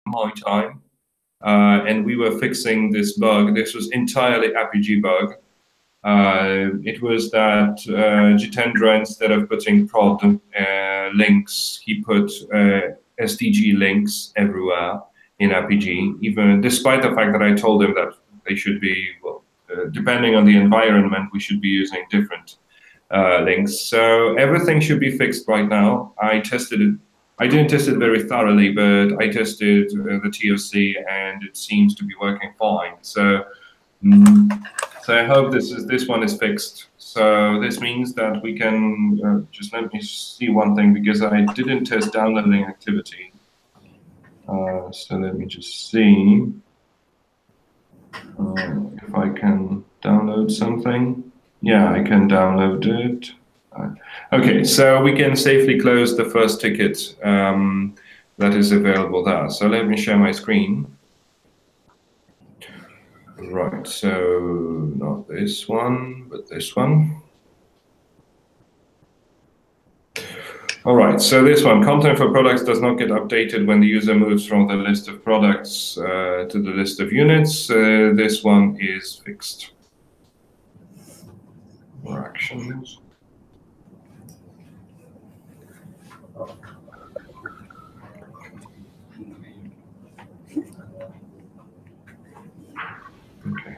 my time, and we were fixing this bug. This was entirely RPG bug. It was that Jitendra, instead of putting prod links, he put SDG links everywhere in RPG, even despite the fact that I told him that they should be, well, depending on the environment, we should be using different links. So everything should be fixed right now. I tested it. I didn't test it very thoroughly, but I tested the TOC, and it seems to be working fine. So, so I hope this one is fixed. So this means that we can just let me see one thing, because I didn't test downloading activity. So let me just see if I can download something. Yeah, I can download it. Okay, so we can safely close the first ticket that is available there. So let me share my screen. Right, so not this one, but this one. All right, so this one, content for products does not get updated when the user moves from the list of products to the list of units. This one is fixed. More actions. Okay.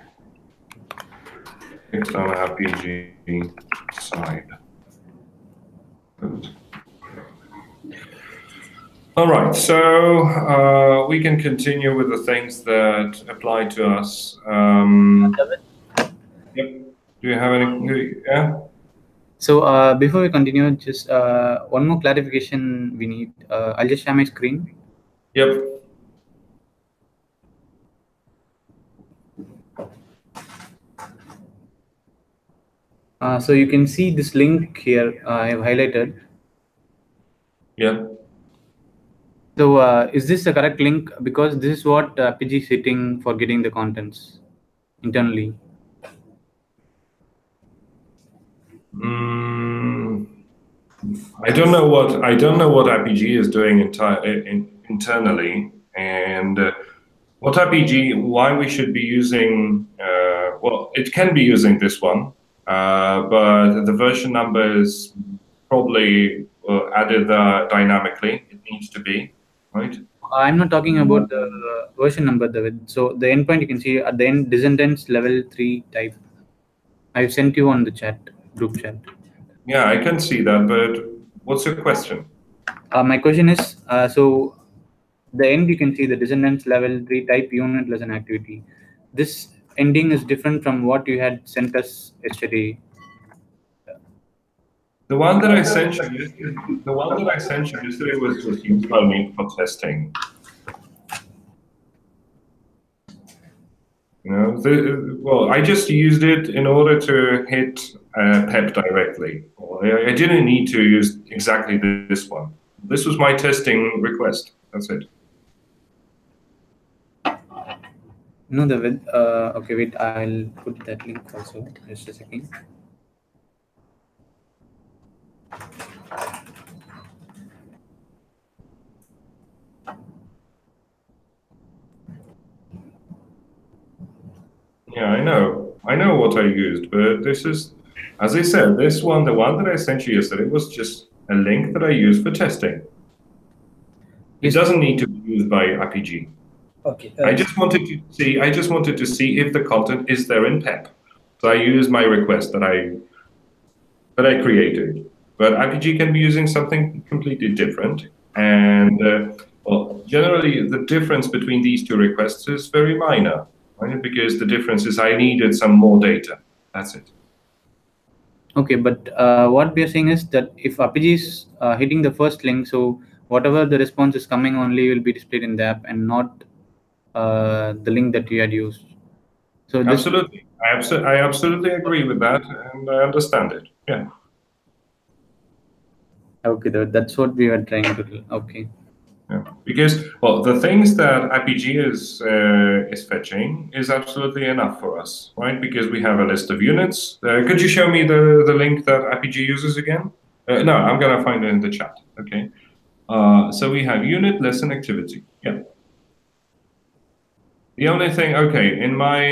Fixed on RPG side. Good. All right, so we can continue with the things that apply to us. Yep. Do you have any? Yeah. So before we continue, just one more clarification we need. I'll just share my screen. Yep. So you can see this link here I have highlighted. Yeah. So is this the correct link? Because this is what RPG is hitting for getting the contents internally. I don't know what RPG is doing internally, and what RPG, why we should be using. Well, it can be using this one, but the version number is probably added dynamically. It needs to be, right? I'm not talking about the version number. So the endpoint you can see at the end, descendants level 3 type. I've sent you on the chat, group chat. Yeah, I can see that, but what's your question? My question is, so the end you can see the descendants level 3 type unit lesson activity. This ending is different from what you had sent us yesterday. The one that I sent you yesterday was just used by me for testing. You know, well, I just used it in order to hit PEP directly. I didn't need to use exactly this one. This was my testing request. That's it. No, okay, wait, I'll put that link also. Just a second. Yeah, I know what I used, but this is, as I said, this one, the one that I sent you yesterday, was just a link that I used for testing. It doesn't need to be used by RPG. Okay. I just wanted to see if the content is there in PEP. So I used my request that I created. But RPG can be using something completely different. And well, generally the difference between these two requests is very minor, right? Because the difference is I needed some more data. That's it. Okay, but what we are saying is that if RPG is hitting the first link, so whatever the response is coming only will be displayed in the app and not the link that you had used. So absolutely, I absolutely agree with that, and I understand it. Yeah. Okay, that's what we were trying to do. Okay. Yeah. Because, well, the things that RPG is fetching is absolutely enough for us, right? Because we have a list of units. Could you show me the link that RPG uses again? No, I'm gonna find it in the chat. Okay. So we have unit, lesson, activity. Yeah. The only thing, okay, in my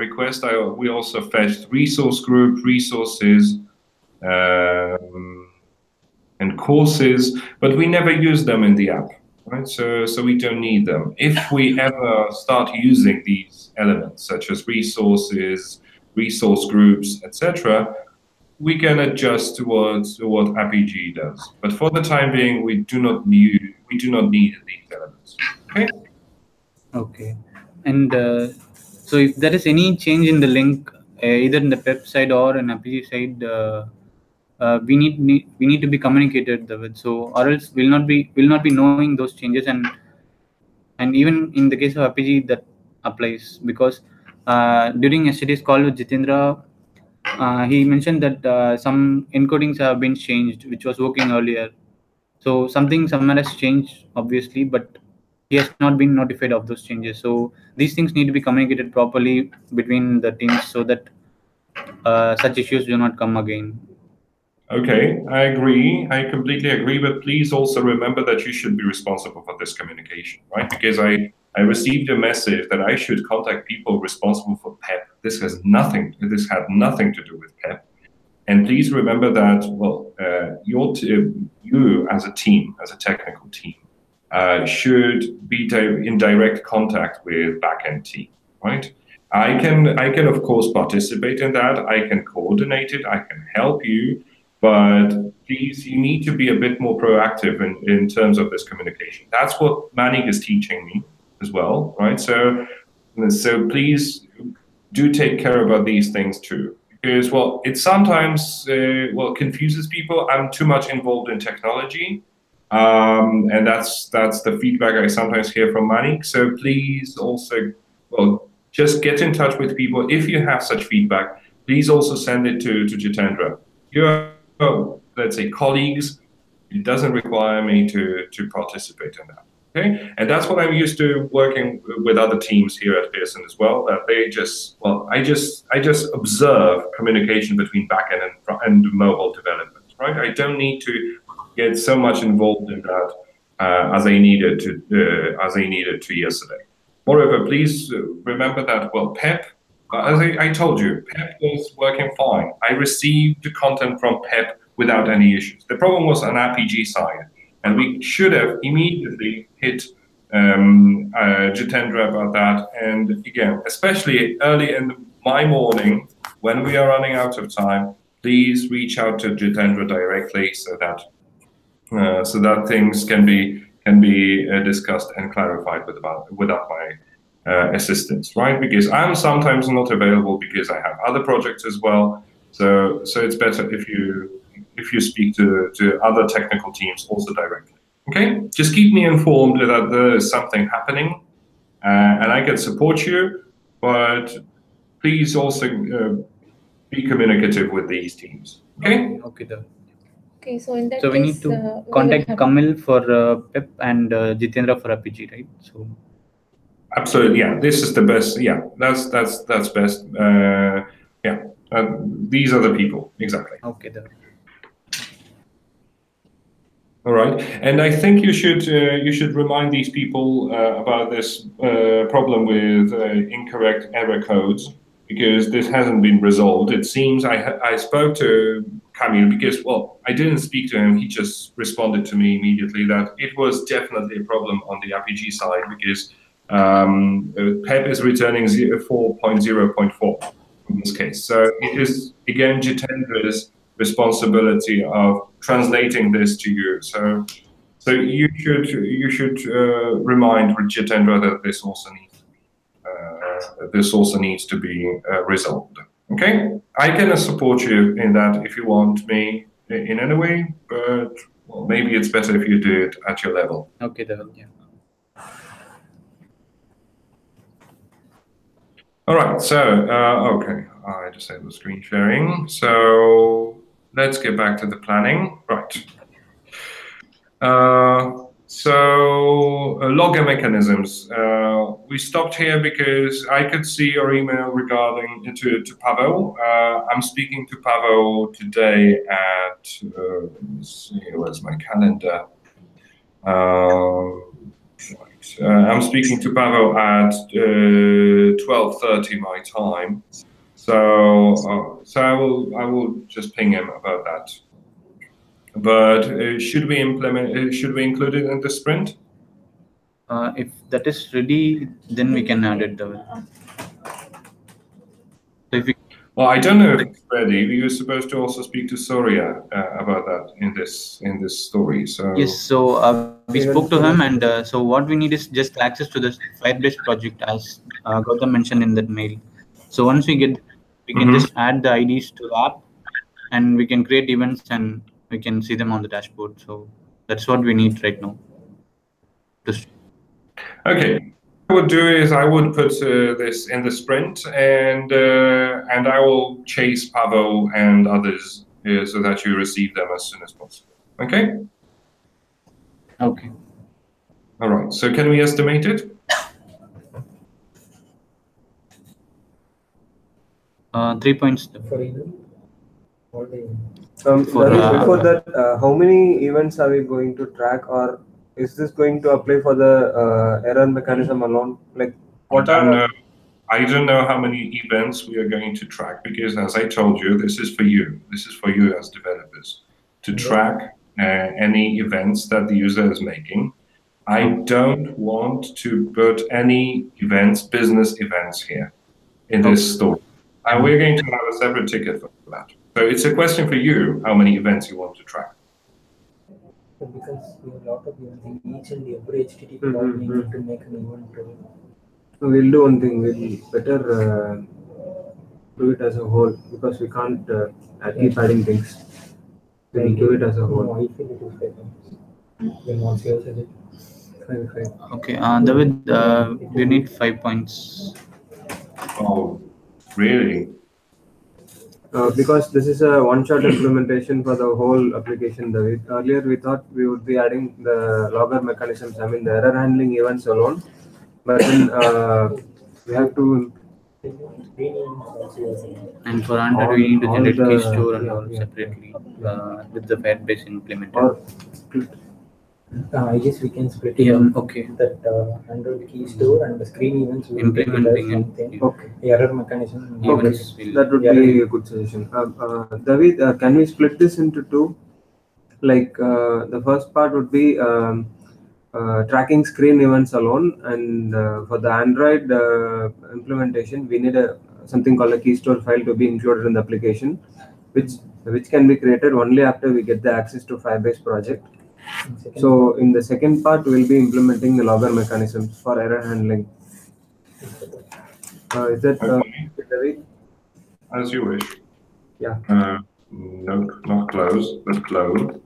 request, we also fetched resource group, resources, and courses, but we never use them in the app, right? So we don't need them. If we ever start using these elements, such as resources, resource groups, etc., we can adjust towards what RPG does. But for the time being, we do not need these elements. Okay. Okay. And so if there is any change in the link, either in the PEP side or an RPG side, we need to be communicated with. So or else will not be knowing those changes, and even in the case of RPG that applies, because during yesterday's call with Jitendra, he mentioned that some encodings have been changed, which was working earlier. So something somewhere has changed, obviously, but he has not been notified of those changes. So these things need to be communicated properly between the teams so that such issues do not come again. Okay, I agree. I completely agree. But please also remember that you should be responsible for this communication, right? Because I received a message that I should contact people responsible for PEP. This had nothing to do with PEP. And please remember that, well, you as a team, as a technical team, should be in direct contact with backend team, right? I can of course participate in that. I can coordinate it. I can help you, but please, you need to be a bit more proactive in terms of this communication. That's what Manik is teaching me as well, right? So please do take care about these things too. Because, well, it sometimes confuses people. I'm too much involved in technology, and that's the feedback I sometimes hear from Manik. So please also, well, just get in touch with people. If you have such feedback, please also send it to Jitendra. You're, let's say, colleagues. It doesn't require me to participate in that. Okay, and that's what I'm used to working with other teams here at Pearson as well. That they just, well, I just observe communication between backend and mobile development. Right, I don't need to get so much involved in that as I needed to yesterday. Moreover, please remember that, well, PEP, as I told you, PEP was working fine. I received the content from PEP without any issues. The problem was on RPG side. And we should have immediately hit Jitendra about that. And again, especially early in my morning, when we are running out of time, please reach out to Jitendra directly so that things can be discussed and clarified without my assistance, right? Because I'm sometimes not available because I have other projects as well. So it's better if you speak to other technical teams also directly. Okay, just keep me informed that there is something happening, and I can support you. But please also be communicative with these teams. Okay. Okay. Okay, so in that so case, we need to contact Kamil for PEP and Jitendra for RPG, right? So absolutely, yeah. This is the best. Yeah, that's best. Yeah, these are the people exactly. Okay. All right, and I think you should remind these people about this problem with incorrect error codes, because this hasn't been resolved. It seems I spoke to Kamil because, well, I didn't speak to him. He just responded to me immediately that it was definitely a problem on the RPG side because PEP is returning 4.0.4 in this case. So it is again Jitendra's responsibility of translating this to you. So you should remind Jitendra that this also needs to be resolved. Okay, I can support you in that if you want me in any way, but well, maybe it's better if you do it at your level. Okay, yeah. All right, so okay, I disabled screen sharing. So let's get back to the planning. Right. Logger mechanisms. We stopped here because I could see your email regarding to Pavel. I'm speaking to Pavel today at, let's see, where's my calendar? Right. I'm speaking to Pavel at 12:30 my time. So I will just ping him about that. But should we include it in the sprint? If that is ready, then we can add it, David. So if we Well, I don't know if it's ready. We were supposed to also speak to Soria about that in this story. So yes, so we spoke to him, and so what we need is just access to the Firebase project, as Gautam mentioned in that mail. So once we get, we can just add the IDs to the app, and we can create events, and we can see them on the dashboard. So that's what we need right now. Okay. What I would do is I would put this in the sprint, and I will chase Pavel and others so that you receive them as soon as possible. Okay. Okay. All right. So can we estimate it? 3 points. Before that, how many events are we going to track, or is this going to apply for the error mechanism alone? Like, what are? I don't know how many events we are going to track, because as I told you, this is for you. This is for you as developers to track any events that the user is making. I don't want to put any events, business events here in this story. And we're going to have a separate ticket for that. So it's a question for you, how many events you want to track. Because we have a lot of events in each and every HTTP we need to make an event. We'll do one thing. We'll better do it as a whole, because we can't keep adding things. We'll do it as a whole. No, I feel it is 5 points. Then once you said it. 5. Okay, David, we need 5 points. Oh, really? Because this is a one-shot implementation for the whole application, David. Earlier, we thought we would be adding the logger mechanisms, I mean the error handling events alone. But then we have to. And for Android, we need to generate key store and all separately with the Firebase implementer. I guess we can split it. Okay. That Android key store and the screen events will implementing it. Okay. Error mechanism. Okay. That would be a good suggestion. David, can we split this into two? Like the first part would be tracking screen events alone, and for the Android implementation, we need something called a key store file to be included in the application, which can be created only after we get the access to Firebase project. So in the second part, we'll be implementing the logger mechanisms for error handling. Is that David? As you wish. Yeah. No, not close, but close.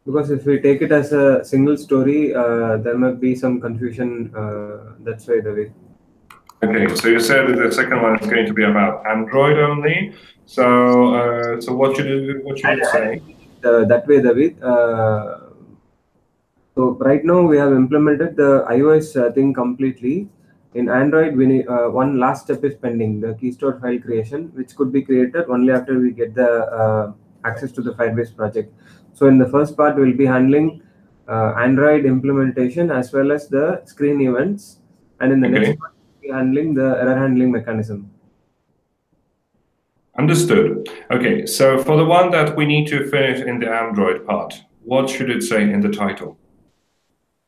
Because if we take it as a single story, there might be some confusion. That's why, David. Okay, so you said that the second one is going to be about Android only. So, what should you say? That way, David. So right now we have implemented the iOS thing completely. In Android, we need one last step is pending, the key store file creation, which could be created only after we get the access to the Firebase project. So in the first part, we'll be handling Android implementation as well as the screen events, and in the next part, we'll be handling the error handling mechanism. Understood. Okay, so for the one that we need to finish in the Android part, what should it say in the title?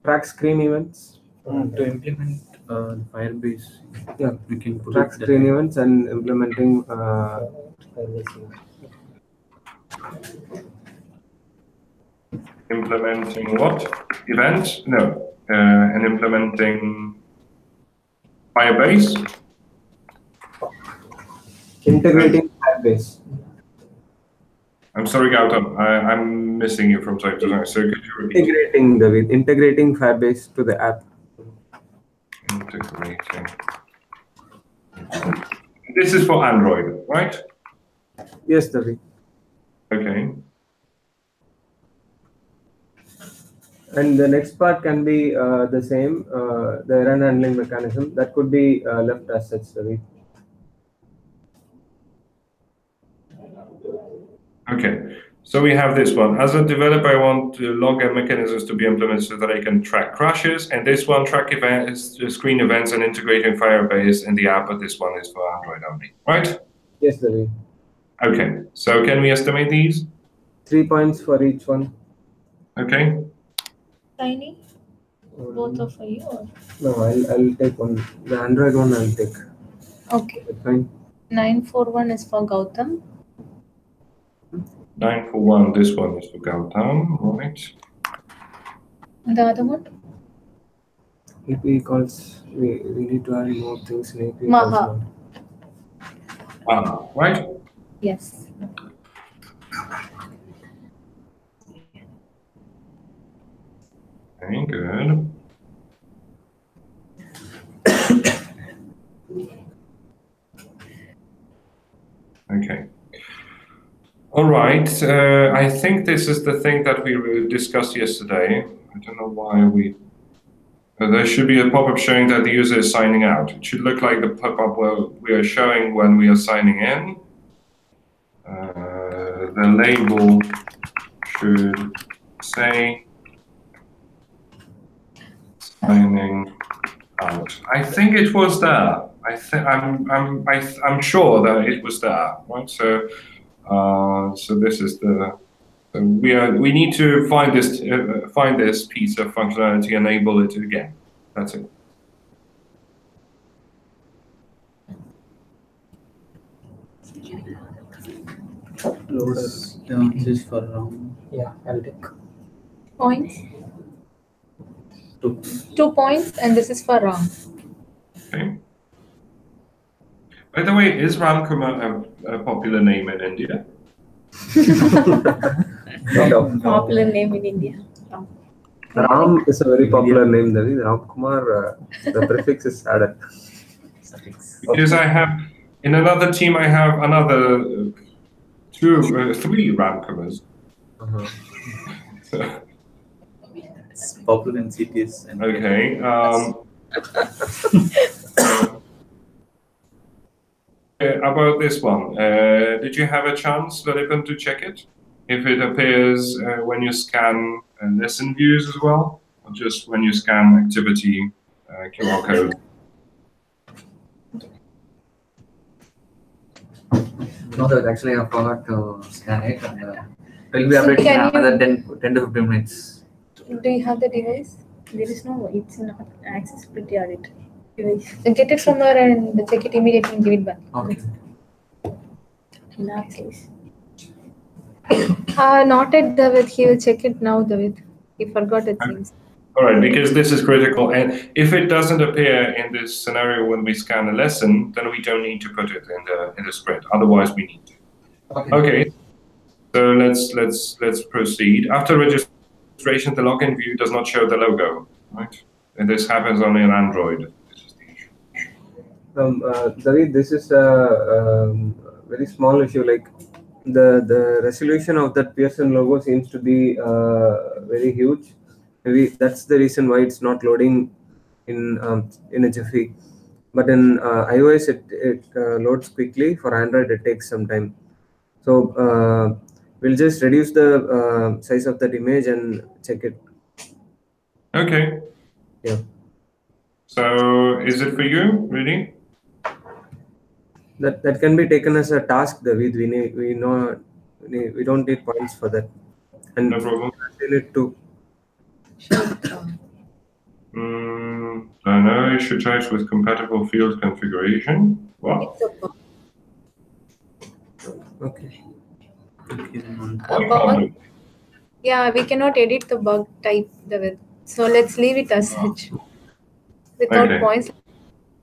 Track screen events. To implement Firebase, yeah, we can put track screen events and implementing. Implementing what? Events? No. And implementing Firebase? Integrating Firebase. I'm sorry, Gautam. I'm missing you from time to time. So could you repeat? Integrating Firebase to the app. Integrating. This is for Android, right? Yes, David. Okay. And the next part can be the same, the error handling mechanism that could be left as such, David. Okay. So we have this one. As a developer, I want login mechanisms to be implemented so that I can track crashes. And this one, track events, screen events, and integrating Firebase in the app. But this one is for Android only, right? Yes, David. Okay. So can we estimate these? 3 points for each one. Okay. Tiny? Both of you? Or? No, I'll take one. The Android one I'll take. Okay. Fine. 941 is for Gautam. 941. This one is for Gautam, right? The other one? API calls. We need to add more things in API Maha. calls. Right? Yes. Okay, good. Okay. All right. I think this is the thing that we discussed yesterday. I don't know why we. There should be a pop-up showing that the user is signing out. It should look like the pop-up we are showing when we are signing in. The label should say signing out. I think it was there. I'm sure that it was there, right? So this is the we need to find this piece of functionality, enable it again. That's it. This is for RAM. Yeah, I'll take. Points? 2. 2 points, and this is for Ram. Okay. By the way, is Ramkumar a popular name in India? Popular name in India. Ram is a very popular name, David. Ram Kumar, the prefix is added. Because I have, in another team, I have another 3 Ramkumars. So, It's popular in cities. And okay. About this one, did you have a chance, Lalipan, to check it? If it appears when you scan lesson views as well, or just when you scan activity QR code? No, sir, actually I forgot to scan it, and it will be So updating in can you- another 10 to 15 minutes. Do you have the device? There is no, it's not accessibility audit device. So get it from her and check it immediately and give it back. Okay. In that case. Not at David. He will check it now, David. He forgot it seems. All right, because this is critical, and if it doesn't appear in this scenario when we scan a lesson, then we don't need to put it in the script. Otherwise, we need to. Okay. So let's proceed. After registration, the login view does not show the logo, right? And this happens only on Android. David, this is a very small issue. Like the resolution of that Pearson logo seems to be very huge. Maybe that's the reason why it's not loading in a Jiffy. But in iOS, it loads quickly. For Android, it takes some time. So we'll just reduce the size of that image and check it. Okay. Yeah. So is it for you, really? That can be taken as a task, David. We don't need points for that. And No problem. it too. I know you should try it with compatible field configuration. What? It's a bug. Okay. A bug. Yeah, we cannot edit the bug type, David. So let's leave it as such. Without Okay. points.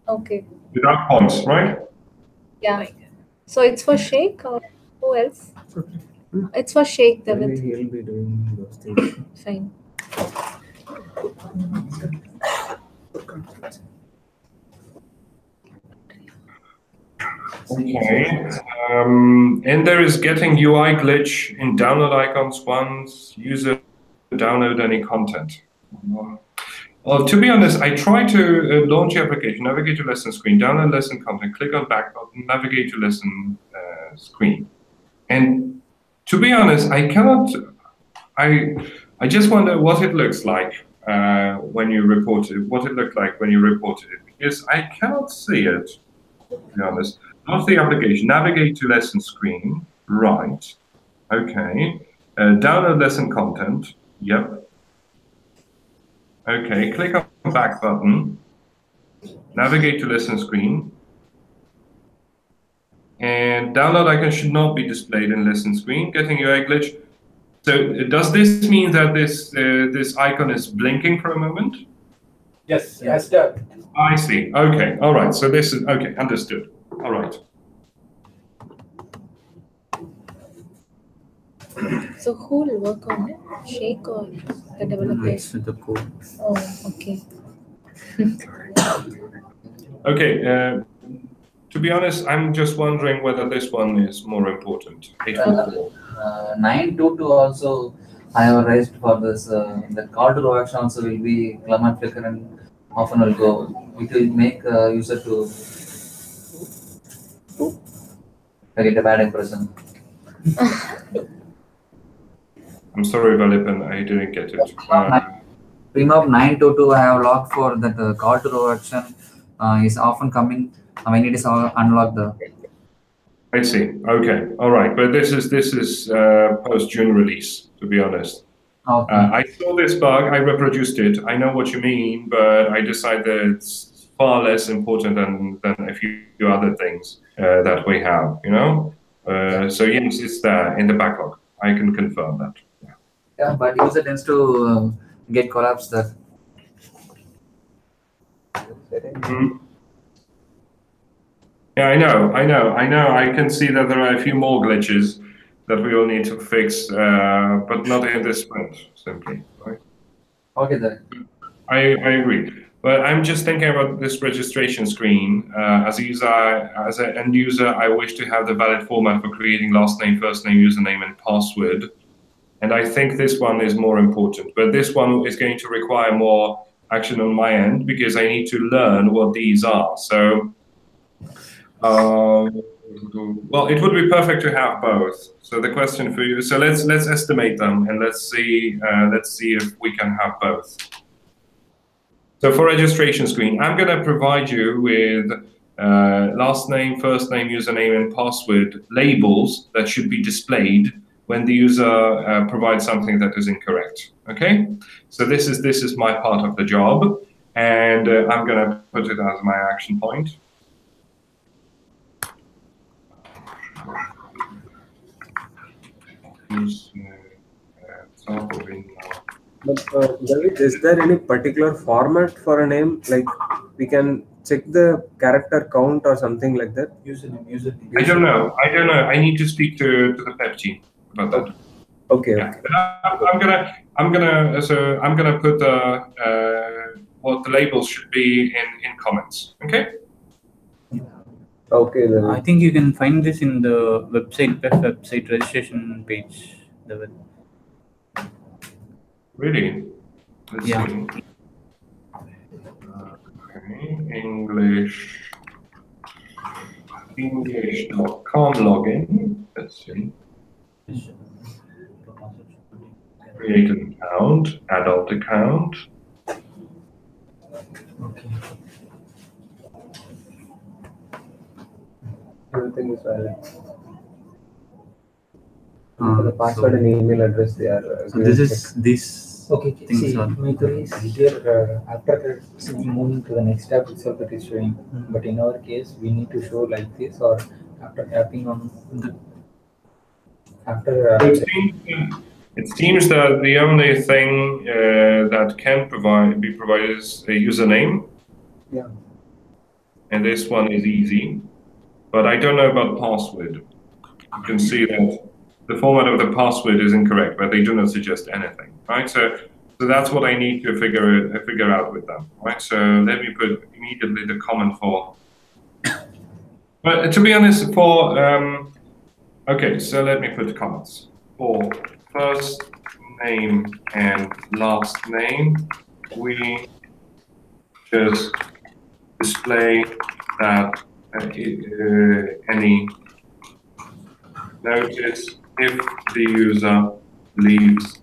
Okay. Without points, right? Yeah. So it's for Sheikh or who else? It's for Sheikh, Maybe David. he'll be doing those things. Fine. Okay. And there is getting UI glitch in download icons once user download any content. Well, to be honest, I try to launch the application, navigate to lesson screen, download lesson content, click on back button, navigate to lesson screen. And To be honest, I cannot. I just wonder what it looks like when you report it. What it looked like when you reported it, because I cannot see it. To be honest, off the application, navigate to lesson screen. Right. Okay. Download lesson content. Yep. Okay. Click on back button. Navigate to lesson screen. And download icon should not be displayed in lesson screen. Getting UI glitch. So does this mean that this icon is blinking for a moment? Yes, yes, sir. I see. Okay. All right. So this is okay. Understood. All right. So who will work on it? Sheikh or the developer? It's the code. Oh, okay. Okay. To be honest, I'm just wondering whether this one is more important. 922 also I have raised for this. The call to action also will be Clement flicker and often will go. It will make user to get a bad impression. I'm sorry, Valipin, I didn't get it. PEMOB 922 I have logged for that call to action is often coming when it is unlocked. I see. Okay. All right. But this is post June release, to be honest. Okay. I saw this bug. I reproduced it. I know what you mean, but I decided that it's far less important than a few other things that we have. You know. So yes, it's there in the backlog. I can confirm that. Yeah, but user tends to get collapsed there. Mm-hmm. Yeah, I know. I can see that there are a few more glitches that we will need to fix, but not in this sprint, simply. Right? Okay, then. I agree. But I'm just thinking about this registration screen. As a user, as an end user, I wish to have the valid format for creating last name, first name, username, and password. And I think this one is more important. But this one is going to require more action on my end because I need to learn what these are. So. Well, it would be perfect to have both. So the question for you. So let's estimate them and let's see if we can have both. So for registration screen, I'm going to provide you with last name, first name, username, and password labels that should be displayed when the user provides something that is incorrect. Okay. So this is my part of the job, and I'm going to put it as my action point. But David, is there any particular format for a name? Like we can check the character count or something like that? Username. I don't know. I need to speak to the PEP team about that. Okay. Yeah. I'm gonna put what the labels should be in comments. Okay. Okay. Then. I think you can find this in the website, PEF website registration page. Really? Let's Yeah. see. Okay. English.com login. Let's see. Create an account, adult account. Okay. Everything is valid. The password and email address they are. So this Okay, things see, are. my query is here after moving to the next tab itself it is showing. But in our case, we need to show like this or after tapping on the after. It seems that the only thing that can be provided is a username. Yeah. And this one is easy, but I don't know about password. You can see that the format of the password is incorrect, but they do not suggest anything, right? So that's what I need to figure out with them, right? So let me put immediately the comment for. But to be honest, for okay, so let me put comments for first name and last name. We just display that any notice if the user leaves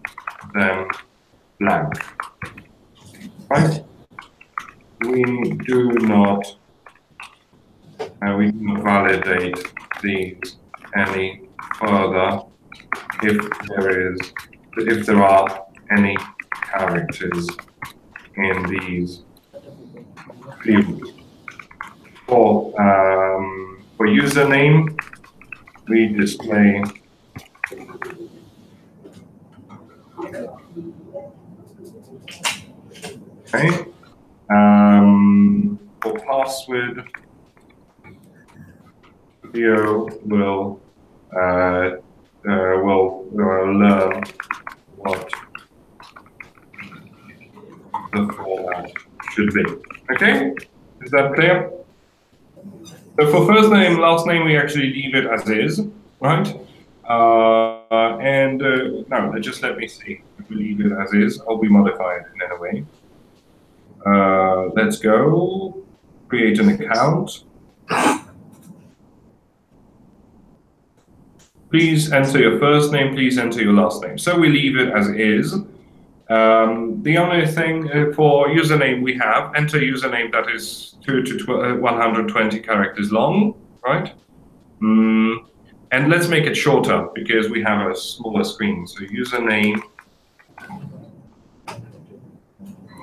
them blank. Right? We do not validate these any further if there are any characters in these fields. For username, we display okay. For password, Theo will learn what the format should be. Okay, is that clear? So for first name, last name, we actually leave it as is, right? No, just let me see. If we leave it as is, I'll be modified in any way. Let's go, create an account. Please enter your first name, please enter your last name. So we leave it as is. The only thing for username we have, enter username that is 2 to 120 characters long, right? And let's make it shorter because we have a smaller screen. So username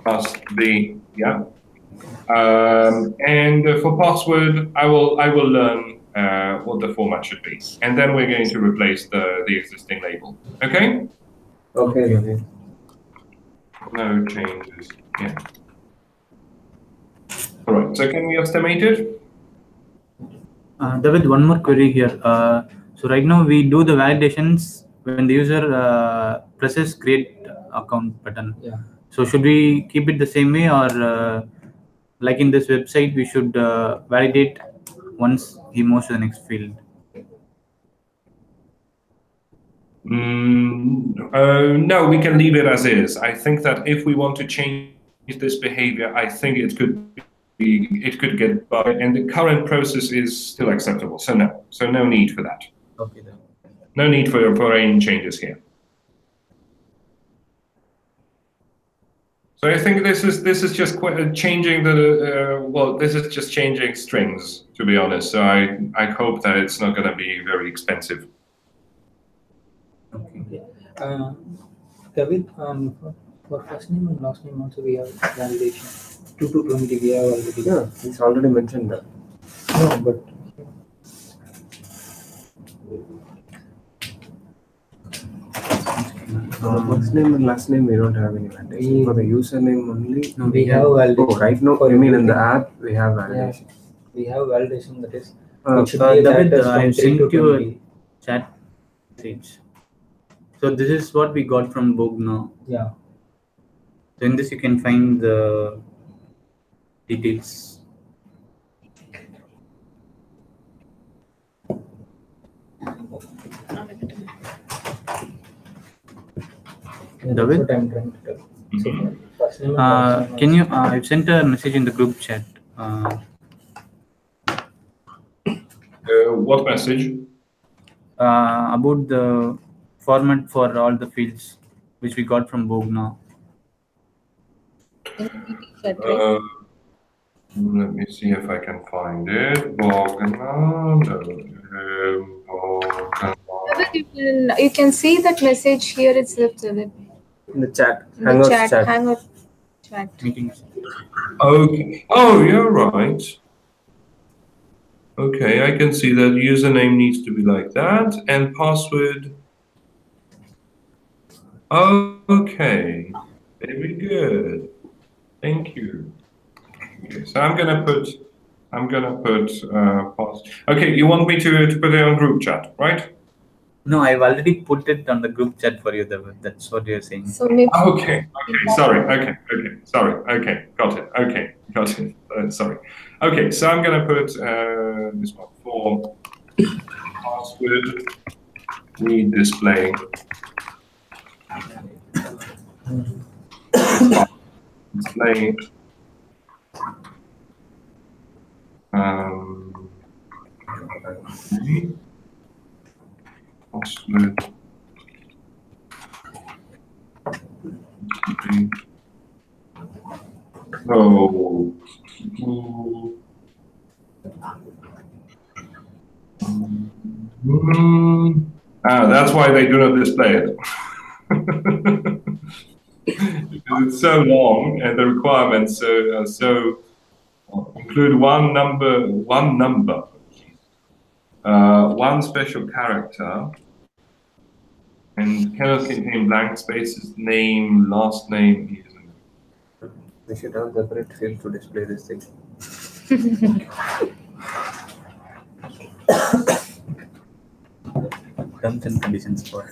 must be, yeah. And for password, I will learn what the format should be, and then we're going to replace the existing label. Okay. Okay. No changes. Yeah. All right. So can we estimate it? David, one more query here. So right now we do the validations when the user presses create account button. Yeah. So should we keep it the same way, or like in this website, we should validate once he moves to the next field? No, we can leave it as is. I think that if we want to change this behavior, I think it could get bugged, and the current process is still acceptable. So no need for that. Okay, then. No need for any changes here. So I think this is just changing the this is just changing strings, to be honest. So I hope that it's not going to be very expensive. Okay. David, for first name and last name also we have validation. 2 to 20 we have already. Yeah, it's already mentioned that. No, but First name and last name we don't have any validation. For the username only. no, we have validation. Oh, right now, you mean in the app we have validation. Yeah, we have validation, that is. David, I sent you a chat message. So this is what we got from Bog now. Yeah. So in this you can find the details. David? That's what I'm trying to tell. So, first name and last name Can you? I've sent a message in the group chat. What message? About the format for all the fields, which we got from Bog now. Let me see if I can find it. You can see that message here itself, David. In the chat. In the chat. Hangout chat. Meetings. Okay. Oh, you're right. Okay, I can see that username needs to be like that, and password. Okay, very good. Thank you. Okay, so I'm gonna put okay, you want me to put it on group chat, right? No, I've already put it on the group chat for you, David. That's what you're saying. So maybe Okay, sorry. Sorry. Okay, got it. Sorry. Okay, so I'm gonna put this one for password. We display display password. Oh. That's why they do not display it. Because it's so long and the requirements so include one number, one special character, and cannot contain blank spaces, name, last name, username. We should have separate field to display this thing. Terms and conditions for.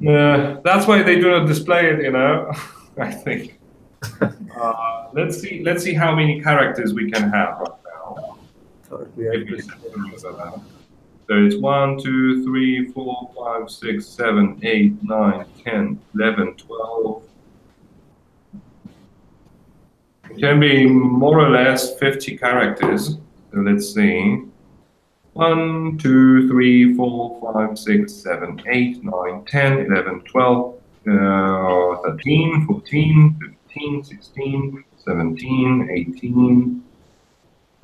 That's why they do not display it, I think. Let's see how many characters we can have right now. So it's 1, 2, 3, 4, 5, 6, 7, 8, 9, 10, 11, 12. It can be more or less 50 characters. So let's see. 1, 2, 3, 4, 5, 6, 7, 8, 9, 10, 11, 12, 13, 14, 15, 16, 17, 18.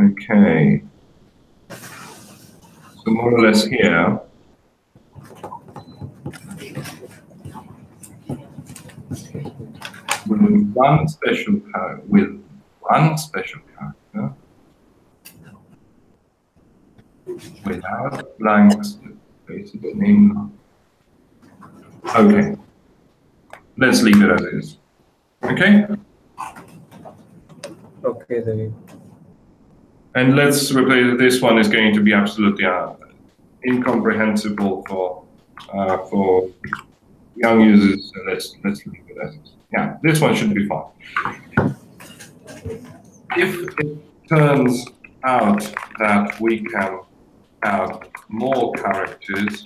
Okay. So more or less here. With one special character. Without blank spaces, name. Okay. Let's leave it as is. Okay? Okay, David. And let's replace this one is going to be absolutely incomprehensible for young users. So let's leave it as is. Yeah, this one should be fine. If it turns out that we can have more characters,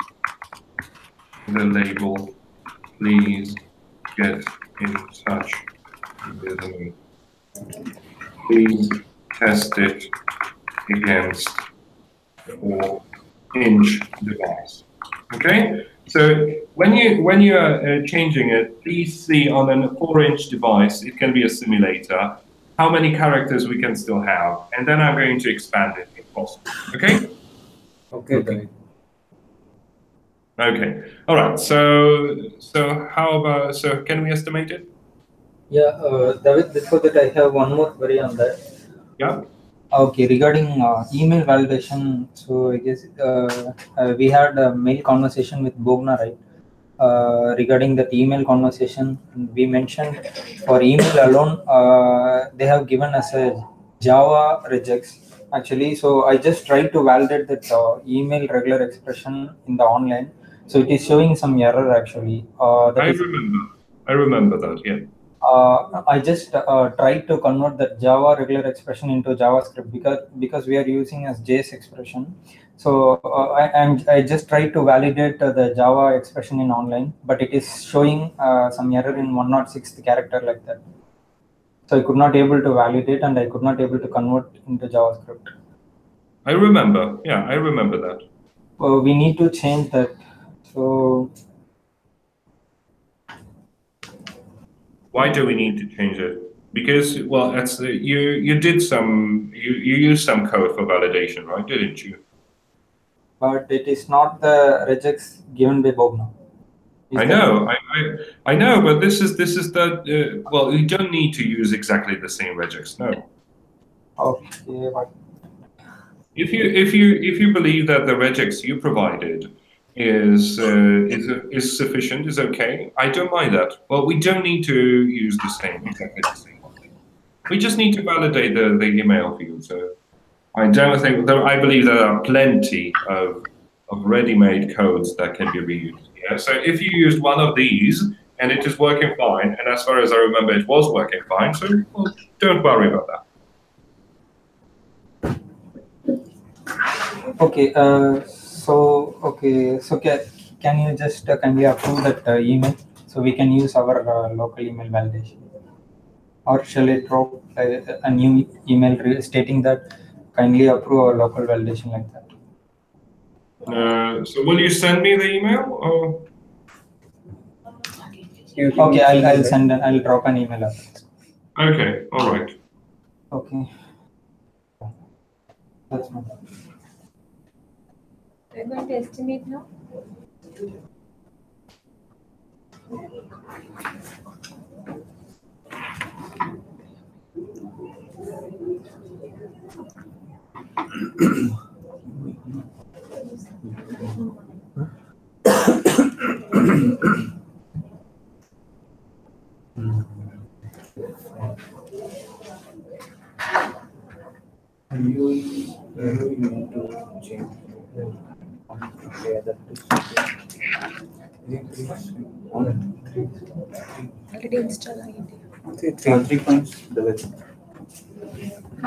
the label, please get in touch with me. Please test it against the 4-inch device. Okay, so when you are changing it, please see on a 4-inch device, it can be a simulator, how many characters we can still have, and then I'm going to expand it if possible. Okay. Okay. Okay. All right. So how about? So can we estimate it? Yeah, David. Before that, I have one more query on that. Yeah. Okay, regarding email validation. So I guess we had a mail conversation with Bogna, right? Regarding that email conversation, we mentioned for email alone, they have given us a Java regex. Actually, so I just tried to validate that email regular expression in the online. So it is showing some error actually. I remember that. Yeah. I just tried to convert that Java regular expression into JavaScript because we are using as JS expression. So I just tried to validate the Java expression in online, but it is showing some error in 106th character like that. So I could not able to validate and I could not able to convert into JavaScript. I remember. Yeah, I remember that. We need to change that. So why do we need to change it? Because well, that's you used some code for validation, right? Didn't you? But it is not the regex given by Bogna. I know, but this is the well, you don't need to use exactly the same regex. No. Okay, but if you believe that the regex you provided is sufficient, is okay, I don't mind that. Well, we don't need to use exactly the same. We just need to validate the email field. So I don't think I believe there are plenty of ready-made codes that can be reused. Yeah? So if you used one of these and it is working fine, and as far as I remember, it was working fine, so well, don't worry about that. Okay. So can you just kindly approve that email so we can use our local email validation, or shall I drop a new email stating that kindly approve our local validation like that? So will you send me the email? Or? Okay, I'll send. I'll drop an email after this. Okay, all right. Okay. That's fine. We're going to estimate now. Already installed. 3 points.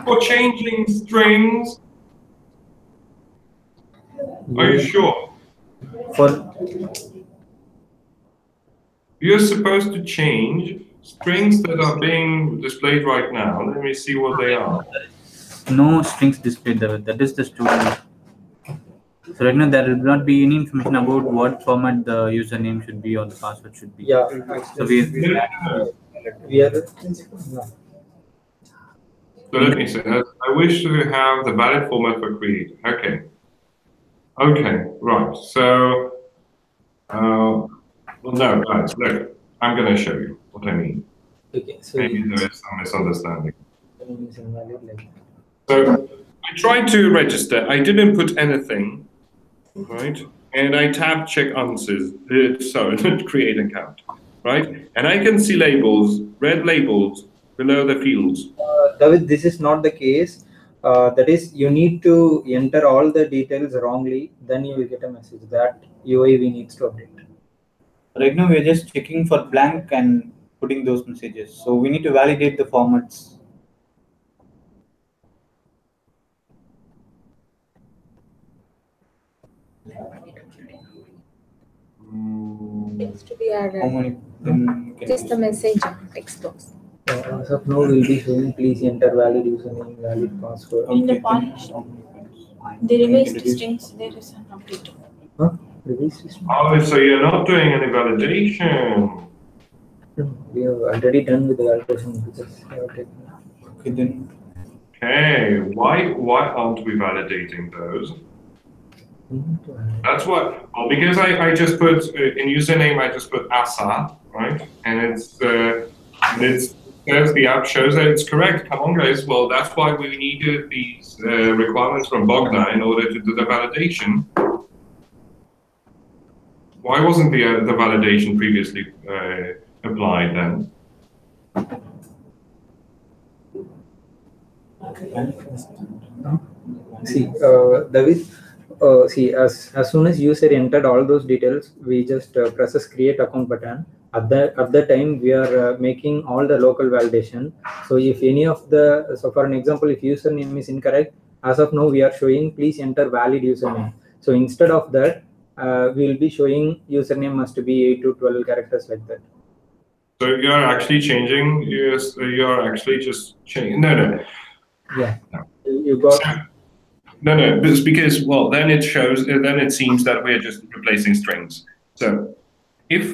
For changing strings. Are you sure? You're supposed to change strings that are being displayed right now. Let me see what they are. No strings displayed there. That is the student. So right now there will not be any information about what format the username should be or the password should be. Yeah. So we are. So let me say, I wish to have the valid format for create. Okay. Okay, right. So, well, no, guys, look, I'm going to show you what I mean. Okay. So maybe there is some misunderstanding. So I tried to register. I didn't put anything, right? And I tapped check answers. Sorry, not create account, right? And I can see labels, red labels below the fields. David, this is not the case. That is, you need to enter all the details wrongly, then you will get a message that UIV needs to update. Right now, we're just checking for blank and putting those messages. So we need to validate the formats. Needs to be added. How many? Just the message text box. As of now, we'll be showing please enter valid username, valid password. In the polished, the revised strings, there is an update. Huh? Revised strings? Oh, so you're not doing any validation. We have already done with the validation because Okay, then. Okay, why aren't we validating those? That's what. Well, because I just put in username I just put ASA, right? And it says the app shows that it's correct. Come on, guys. Well, that's why we needed these requirements from Bogna in order to do the validation. Why wasn't the validation previously applied then? See, David, see, as soon as user entered all those details, we just presses create account button. At the time, we are making all the local validation. So if any of the, so for an example, if username is incorrect, as of now, we are showing please enter valid username. So instead of that, we will be showing username must be 8 to 12 characters like that. So you're actually changing, you're actually just changing, no. Yeah, you got... No, it's because, well, then it shows, then it seems that we're just replacing strings. So if,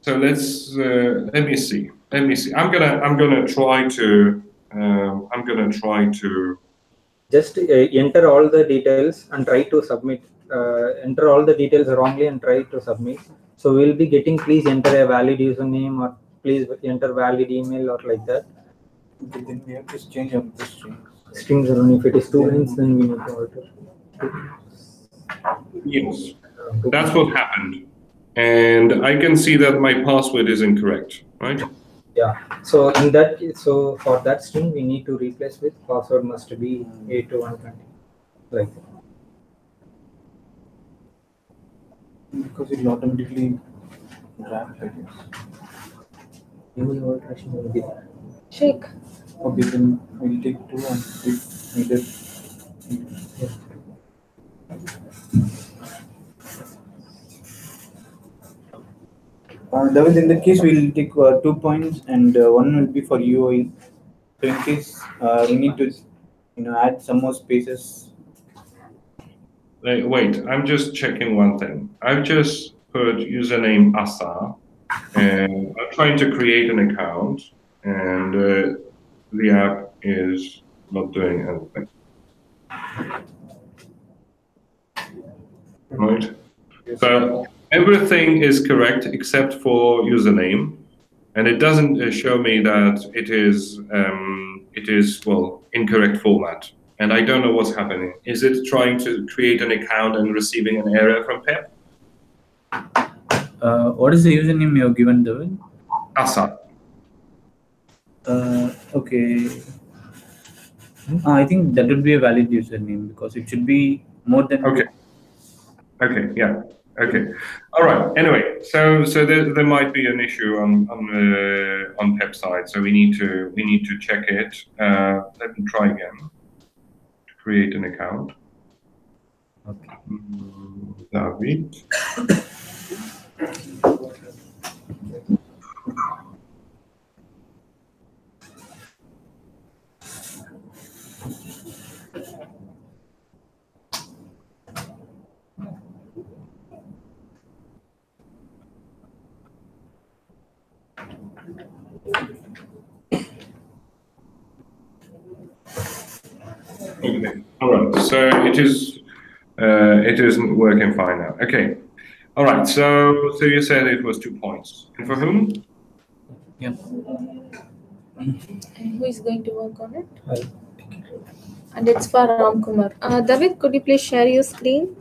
so let's, let me see. I'm gonna try to, just enter all the details and try to submit. Enter all the details wrongly and try to submit. So we'll be getting please enter a valid username or please enter valid email or like that. Okay, then we have to change up the string. Strings only. If it is 2 lines, then we need to alter. yes, that's what happened. And I can see that my password is incorrect, right? Yeah. So in that, so for that string, we need to replace with password must be 8 to 120, like that. Because it will automatically wrap, I guess. Shake. Okay, then we'll take 2 and if needed. David, in that case, we'll take 2 points and 1 will be for UI. So in case we need to, add some more spaces. Wait, I'm just checking one thing. I've just put username Asa, and I'm trying to create an account, and the app is not doing anything. Right? So everything is correct except for username, and it doesn't show me that it is well, incorrect format. And I don't know what's happening. Is it trying to create an account and receiving an error from PEP? What is the username you have given, David? Asa. Okay. I think that would be a valid username because it should be more than. Okay. Okay. Yeah. Okay. All right. Anyway, so there might be an issue on PEP side, so we need to check it. Let me try again to create an account. Okay. David. Okay. All right. So it isn't working fine now. Okay. All right. So you said it was 2 points, and for whom? Yeah. And who is going to work on it? And it's for Ram Kumar. David, could you please share your screen?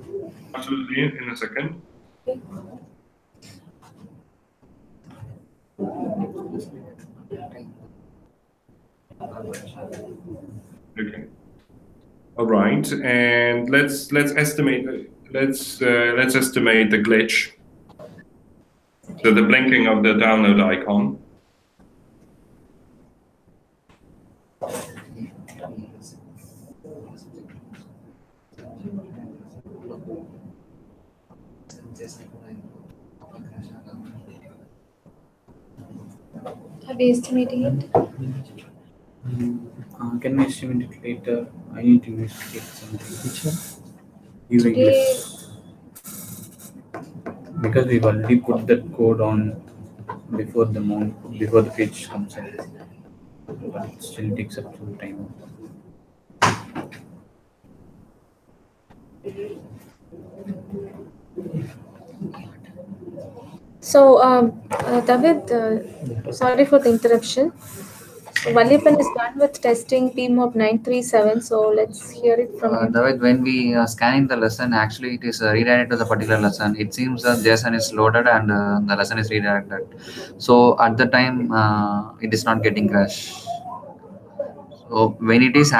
Absolutely. In a second. Okay. Okay. All right, and let's estimate the glitch. So the blinking of the download icon. Are we estimating it? Can we estimate it later? I need to investigate something. Today, because we've already put that code on before the page comes in, but it still takes up some time. so David, sorry for the interruption. So Vallipan is done with testing PEMOB 937. So let's hear it from him. David, when we scanning the lesson, actually it is redirected to the particular lesson. It seems that JSON is loaded and the lesson is redirected. So at the time, it is not getting crash. So when it is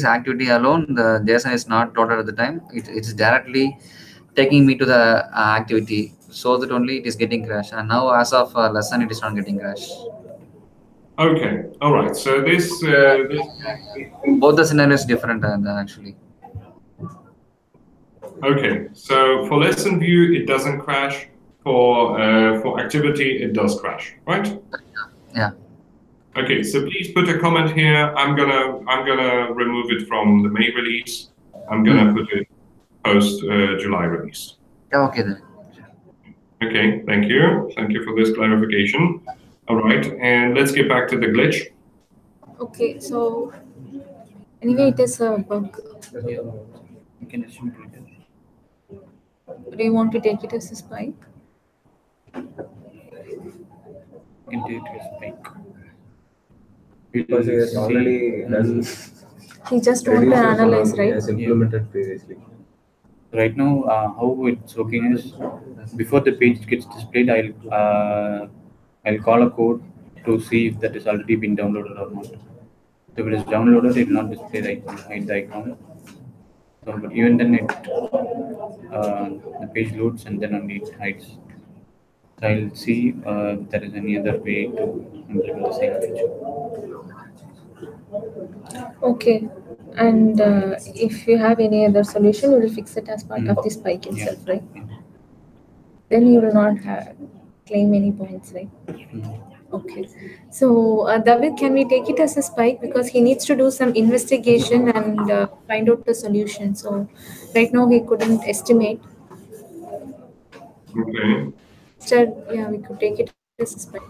activity alone, the JSON is not loaded at the time. It's directly taking me to the activity, so that only it is getting crash. And now, as of lesson, it is not getting crash. Okay. All right. So this Both the scenarios is different actually. Okay. So for lesson view, it doesn't crash. For activity, it does crash. Right? Yeah. Okay. So please put a comment here. I'm gonna remove it from the May release. I'm gonna put it post July release. Okay then. Okay. Thank you. Thank you for this clarification. All right, and let's get back to the glitch. Okay, so anyway, it is a bug. Yeah, you can assume it. Do you want to take it as a spike? You can take it as a spike. Because he has already done. He just want to analyze, He right? has implemented previously. Right now, how it's working is before the page gets displayed, I'll call a code to see if that has already been downloaded or not. If it is downloaded, it will not display the icon, hide the icon. So, but even then, the page loads and then only it hides. So I'll see if there is any other way to implement the same feature. Okay, and if you have any other solution, we will fix it as part of the spike itself, right? Yeah. Then you will not claim any points, right? Okay. So, David, can we take it as a spike because he needs to do some investigation and find out the solution. So, right now he couldn't estimate. Okay. Instead, yeah, we could take it as a spike.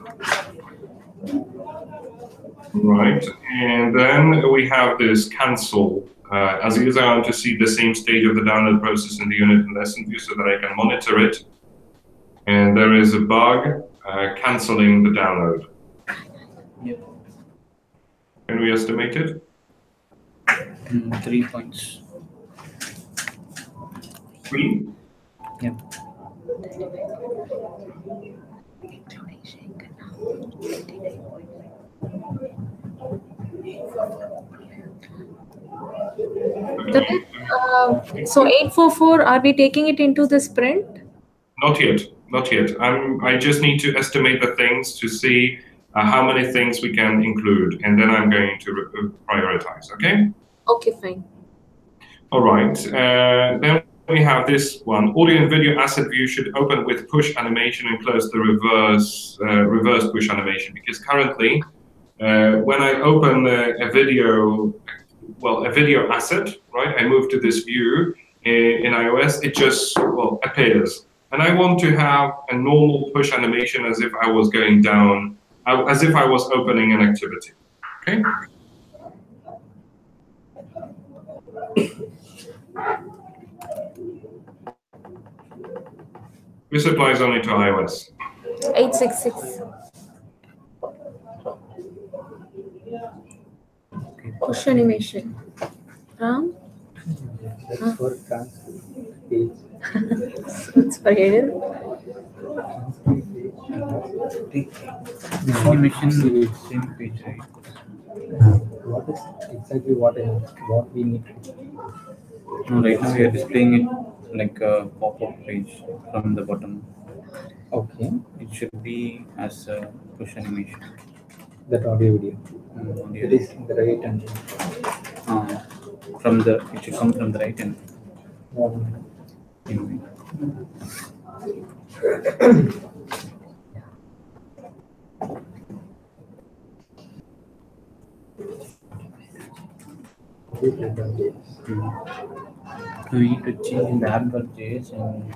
Right. And then we have this cancel. As user, I want to see the same stage of the download process in the unit and lesson view so that I can monitor it. And there is a bug canceling the download. Yep. Can we estimate it? 3 points. 3? Yep. David, so 844, are we taking it into the sprint? Not yet. Not yet. I just need to estimate the things to see how many things we can include, and then I'm going to prioritize. Okay. Okay, fine. All right. Then we have this one. Audio and video asset view should open with push animation and close the reverse push animation, because currently when I open a video asset, right, I move to this view in iOS, it just appears. And I want to have a normal push animation as if I was going down, as if I was opening an activity. Okay. This applies only to iOS. 866. Push animation. That's for cancel page. It's forget Animation same page, right? What is exactly what we need to do? No, right now we are displaying it like a pop-up page from the bottom. Okay. It should be as a push animation. That audio video. Audio. It is in the right end. It should come from the right end. Anyway. We need to change the app.js and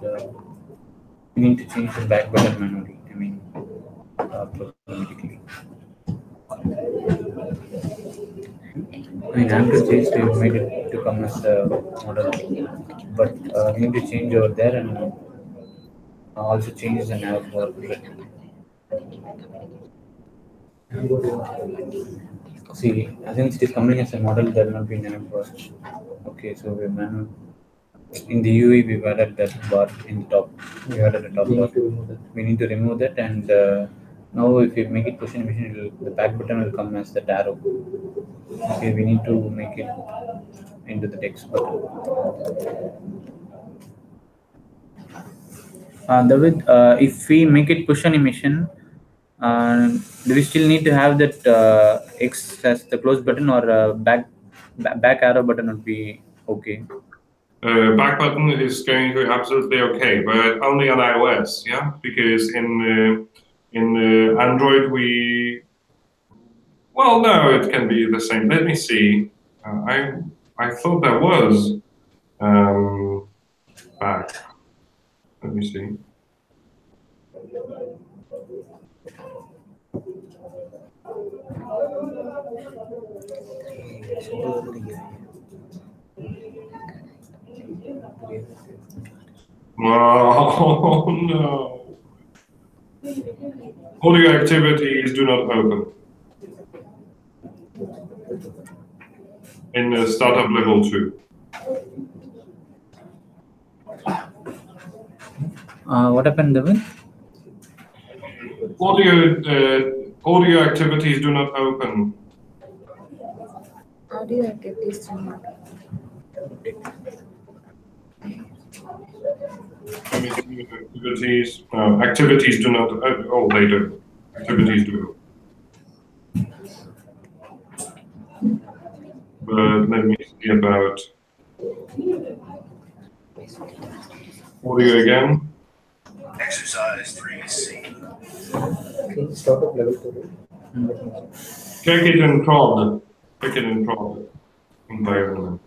we need to change the back button manually. I mean, programmatically. I mean, app.js we made it to come as a model, but we need to change over there and also change the nav for it. See, since it is coming as a model, there will not be nav first. Okay, so we manual. In the UI, we've added that bar in the top. We added a top bar. We need to remove that, and now if you make it push animation, the back button will come as the arrow. Okay, we need to make it into the text button. David, if we make it push animation, do we still need to have that X as the close button, or back arrow button would be okay? Back button is going to be absolutely okay, but only on iOS, yeah, because in Android no, it can be the same. Let me see. I thought there was back. Let me see. Oh no. Audio activities do not open in the startup level 2. What happened, David? Audio activities do not open. Audio activities do not. Activities do not. Oh, they do. Activities do. But let me see about audio again. Exercise 3C. Okay, start up level 2. Check it in prod. Check it in prod environment.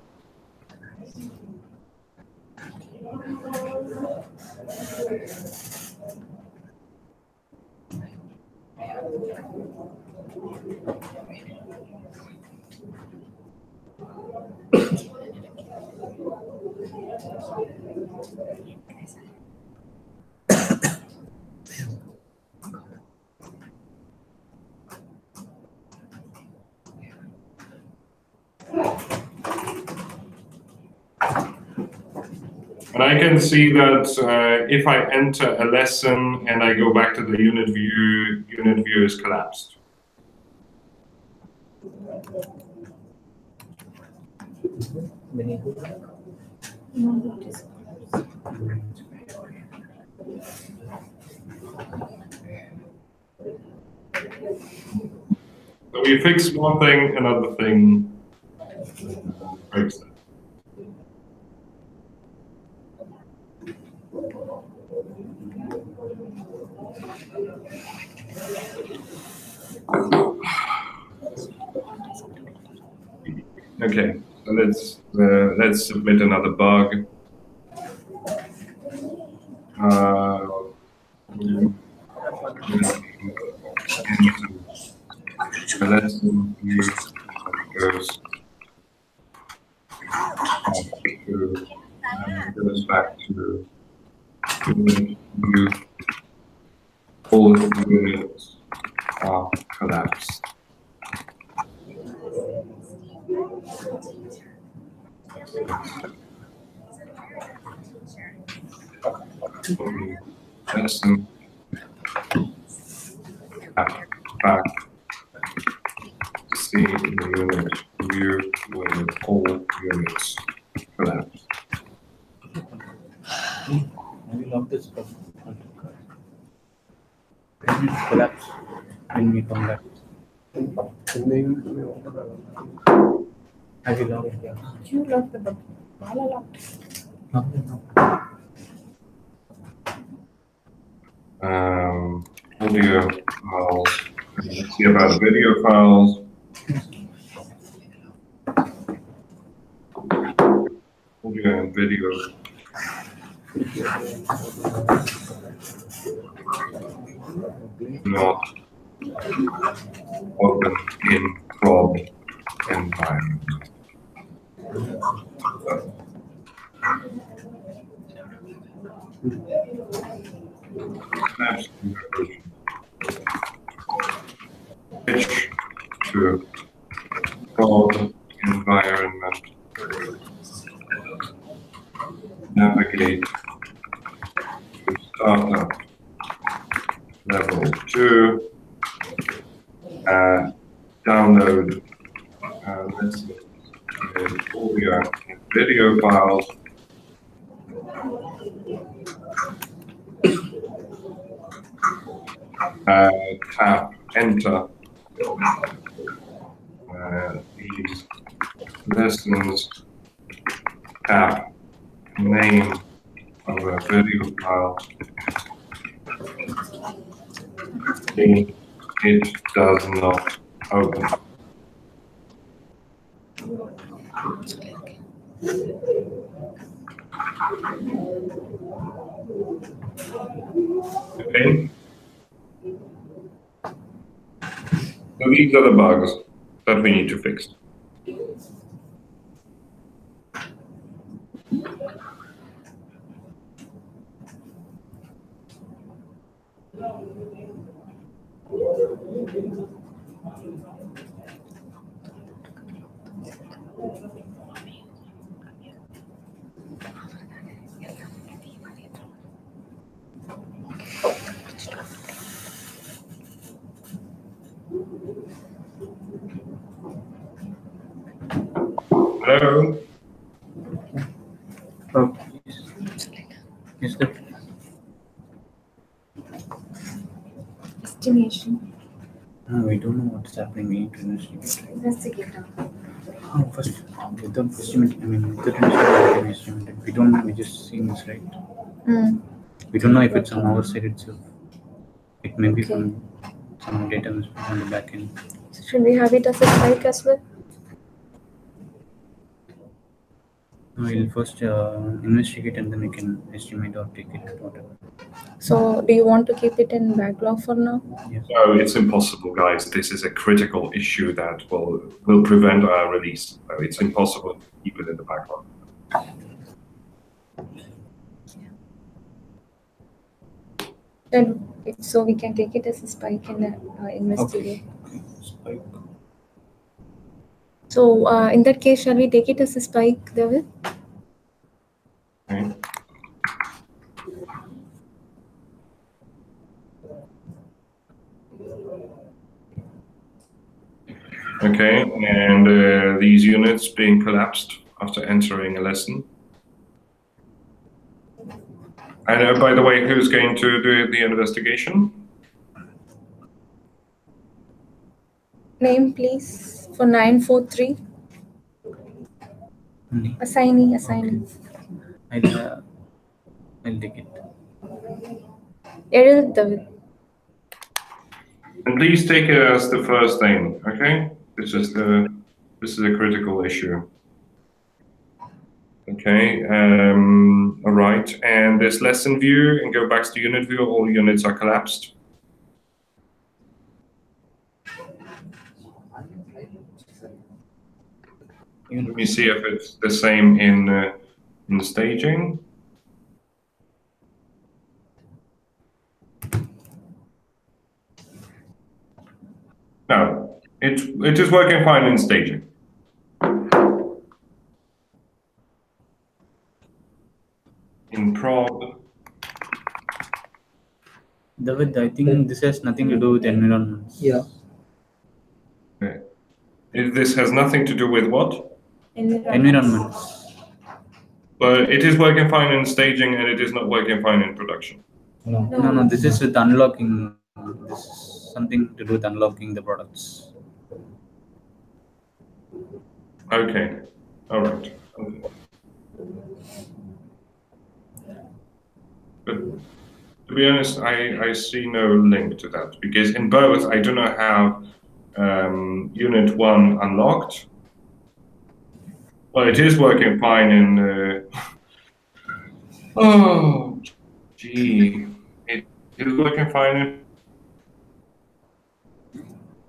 And I can see that if I enter a lesson and I go back to the unit view is collapsed. So we fix one thing, another thing breaks it. Okay, so let's submit another bug. The lesson view goes back to unit view. All units are collapsed. Lesson back to see the unit view where all units collapse. We love this stuff. Collapse when we come back. I will love it. Yeah. You locked the button. Bala locked. Audio files. Let's see about video files. Audio and video. Not open in prod environment. Snaps conversion. Switch to prod environment. Navigate to startup level 2. Download lessons with audio and video files. Tap enter these lessons. Tap name of a video file. It does not open. Okay. So these are the bugs that we need to fix. Hello? Oh. Is that Estimation. we don't know what's happening. We need to investigate. Investigate. First, without estimate, without estimate, we don't. We just seen this, right? We don't know if it's on our side itself. It may be Okay. from some data mismatch on the back end. So should we have it as a spike as well? We'll first investigate and then we can estimate or take it whatever. So do you want to keep it in backlog for now? Yes. No, it's impossible, guys. This is a critical issue that will prevent our release. So it's impossible to keep it in the backlog. Then so we can take it as a spike and investigate. Okay. Spike. So in that case, shall we take it as a spike, David? Okay. Okay, and these units being collapsed after entering a lesson. And by the way, who's going to do the investigation? Name, please, for 943. Assignee. I'll take it. Errol David. And please take it as the first name, okay? This is a critical issue. Okay, all right. And this lesson view, and go back to unit view, all units are collapsed. Let me see if it's the same in the staging. No, it is working fine in staging. In prod. David, I think this has nothing to do with environments. Yeah. Okay. This has nothing to do with what? Environments. But it is working fine in staging and it is not working fine in production. No, this is with unlocking. This is something to do with unlocking the products. Okay, all right. Okay. But to be honest, I see no link to that because in both I do not have unit 1 unlocked. Well, it is working fine in. Oh, gee, it is working fine in.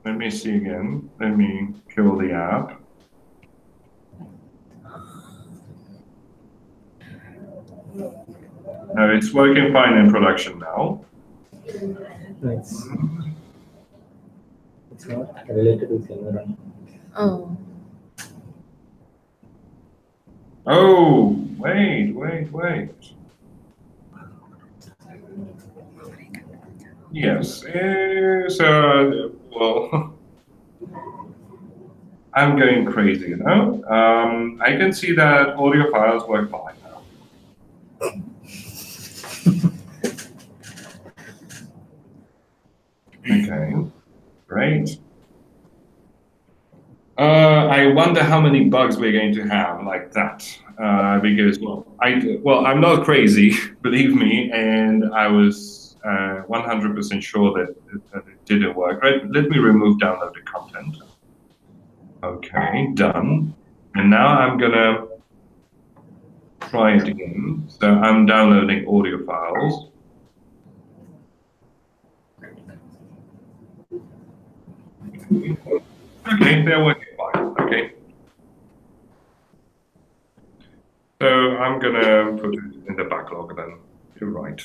Let me see again. Let me kill the app. No, it's working fine in production now. Nice. It's not related with environment. Oh. Oh, wait. Yes, well, I'm going crazy, you know? I can see that audio files work fine now. Okay, great. I wonder how many bugs we're going to have like that, because I'm not crazy, believe me, and I was 100% sure that it didn't work. Right? Let me remove downloaded content. Okay, done. And now I'm gonna try it again. So I'm downloading audio files. Okay, they're working fine. Okay. So I'm gonna put it in the backlog then. You're right.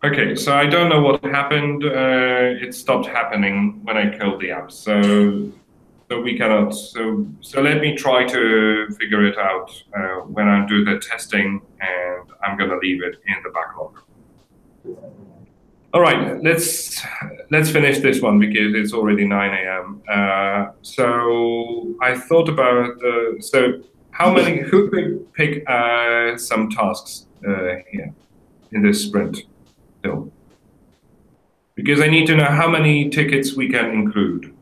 Okay, so I don't know what happened. It stopped happening when I killed the app. So we cannot. So let me try to figure it out when I do the testing, and I'm gonna leave it in the backlog. All right, let's finish this one because it's already 9 a.m. So I thought about who could pick some tasks here in this sprint still? Because I need to know how many tickets we can include.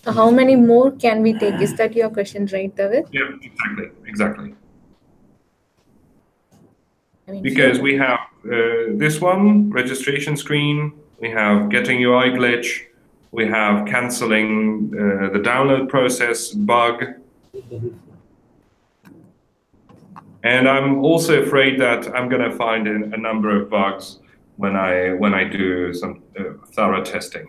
How many more can we take? Is that your question, right, David? Yeah, exactly. I mean, Because we have this one, registration screen, we have getting UI glitch, we have canceling the download process bug. And I'm also afraid that I'm going to find a number of bugs when I do some thorough testing.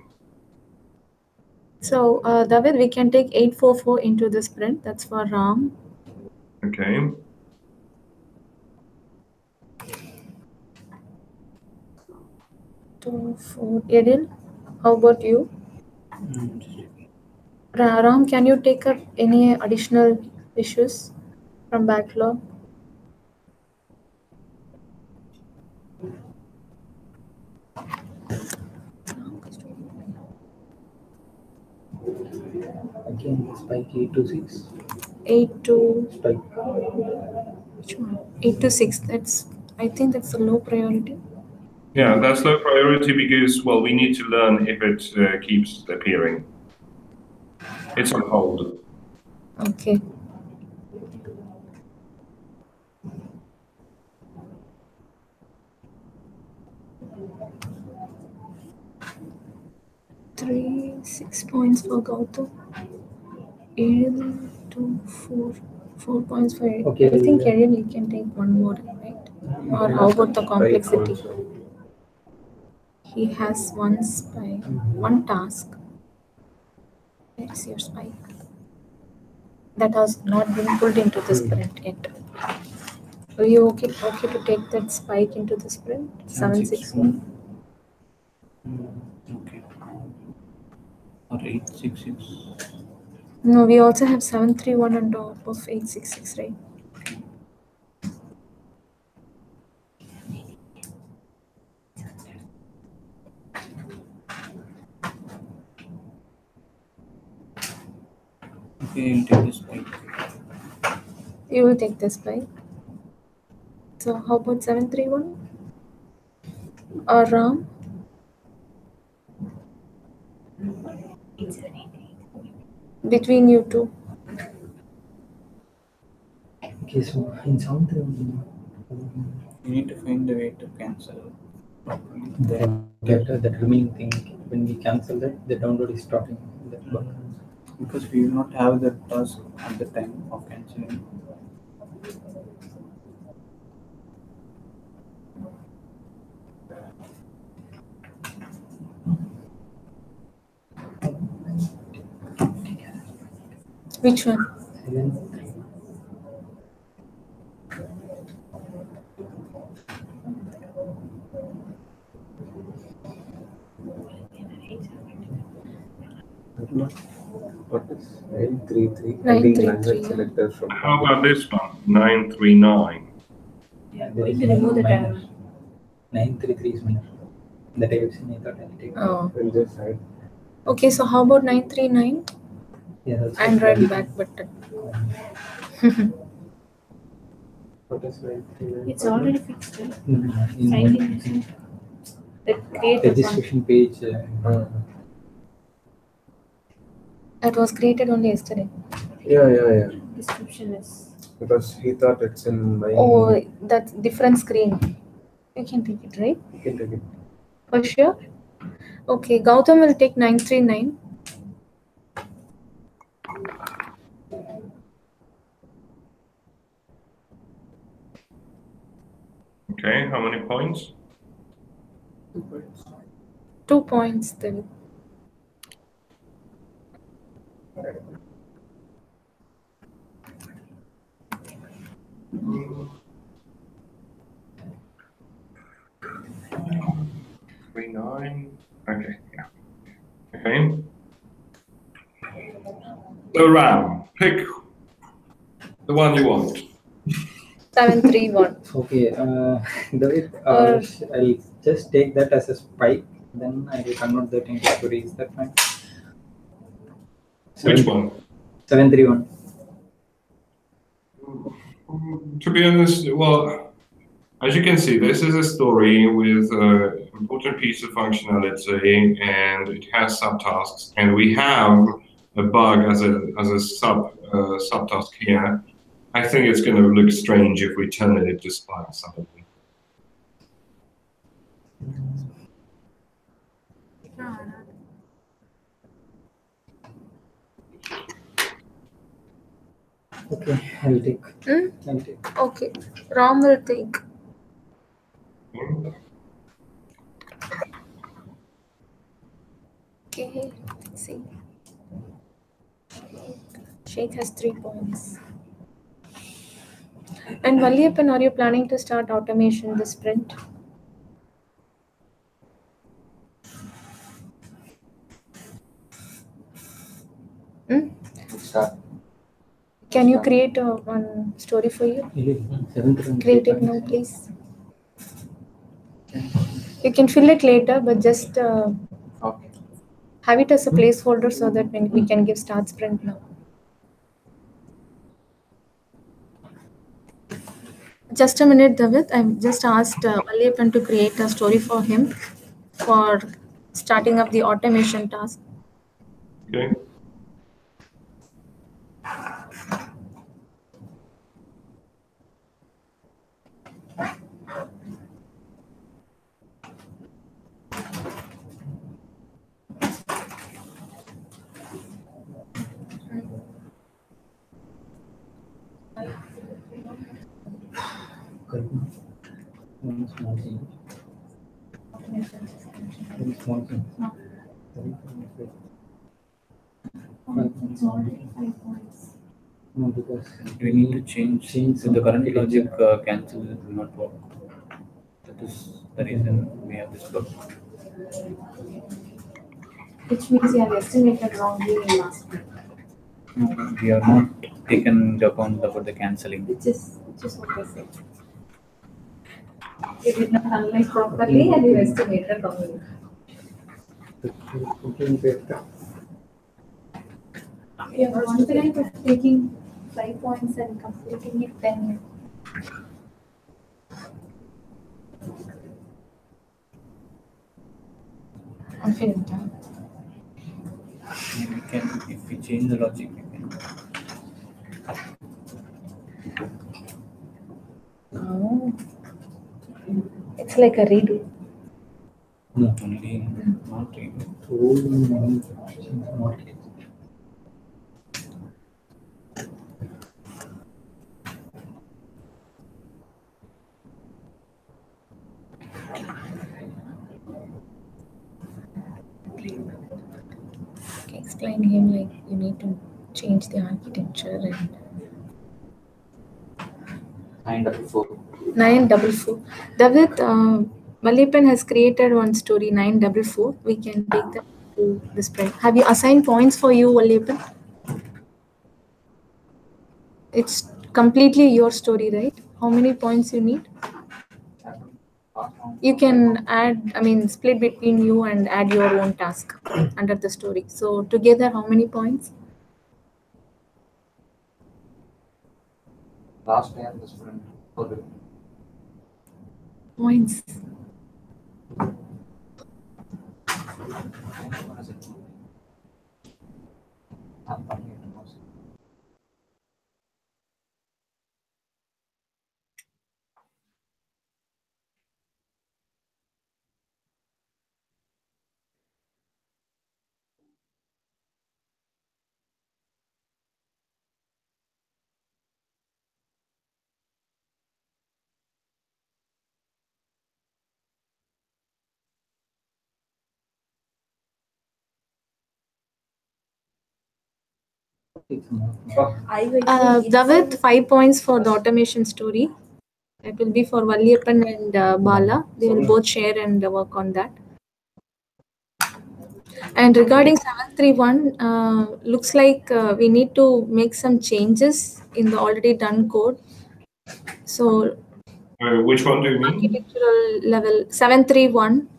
So, David, we can take 844 into the sprint. That's for RAM. Okay. Two, four. Edil, how about you? Ram, can you take up any additional issues from backlog? Again, spike 826. 8 to Spike. which one? 8 to 6. That's, I think that's a low priority. Yeah, that's low priority because, well, we need to learn if it keeps appearing. It's on hold. Okay. Three, 6 points for Gautam. 4 points for Eric. Okay, I think yeah. Ariel, you can take one more, right? Or how about the complexity? He has one spike, one task. Where's your spike? That has not been pulled into the sprint yet. Are you okay to take that spike into the sprint? 761. Okay. Or 866. No, we also have 731 on top of 866, right? Okay, I'll take this spike. You will take this spike. So how about 731? Or Ram? Between you two. Okay, so in sound You need to find the way to cancel properly. that remaining thing, when we cancel that, the download is starting that bug. Because we will not have the task at the time of cancelling. Which one? 731. What is 933? 933, Selector from How about this one? 939. Yeah, there We is can remove the minor. tab. 933 is minor. That I have seen, I thought I'll take. Oh. We'll just hide. Okay, so how about 939? Yeah, that's Android back button. What is 939? It's already fixed, right? in Signed in. The create account. registration page. That was created only yesterday. Yeah. Description is. Because he thought it's in my. Oh, that's different screen. You can take it, right? You can take it. For sure. Okay, Gautam will take 939. Okay, how many points? 2 points then. Three, 9. Okay, yeah. Okay. So Ram, pick the one you want. 731. Okay, David, I'll just take that as a spike, then I will convert that into story. Is that fine? Which one? 731. To be honest, well, as you can see, this is a story with an important piece of functionality, and it has subtasks, and we have a bug as a subtask here, I think it's going to look strange if we turn it into Spark suddenly. Okay, I'll take. I'll take. Okay, Ram will take. Okay, let's see. Sheikh has 3 points. And Valliyappan, are you planning to start automation this sprint? Start. Can you create one story for you? Create it now, please. You can fill it later, but just Okay. have it as a placeholder so that when we can give start sprint now. Just a minute, David. I've just asked Valliyappan to create a story for him for starting up the automation task. Okay. One small thing. Very small thing. No, because We need to change. So the current logic cancel will not work. That is the reason we have this bug. Which means you have estimated wrongly in last sprint. No, we are not taken into account about the cancelling. Which is what I said. You did not analyze properly and you estimated wrongly. You are confident of taking 5 points and completing it, then confident. We can, if we change the logic, we can. Oh. It's like a redo. No, only not really. Okay, explain him like you need to change the architecture and 944. 944. David, Valliyappan has created one story 944. We can take that to the spread. Have you assigned points for you, Valliyappan? It's completely your story, right? How many points you need? You can add, split between you and add your own task under the story. So together, how many points? Last day of the sprint. Points. David, 5 points for the automation story. It will be for Valliyappan and Bala. They will both share and work on that. And regarding 731, looks like we need to make some changes in the already done code. So, Which one do you mean? architectural level 731.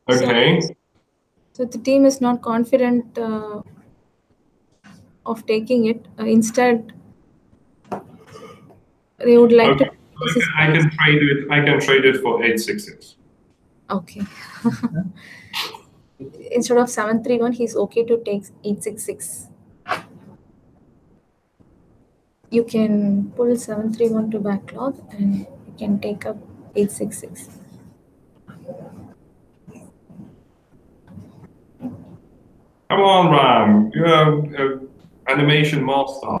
Okay. So the team is not confident of taking it. Instead, they would like Okay. to. I can trade it. I can trade it for 866. Okay. instead of 731, he's okay to take 866. You can pull 731 to backlog and you can take up 866. Come on, Ram. You're animation master.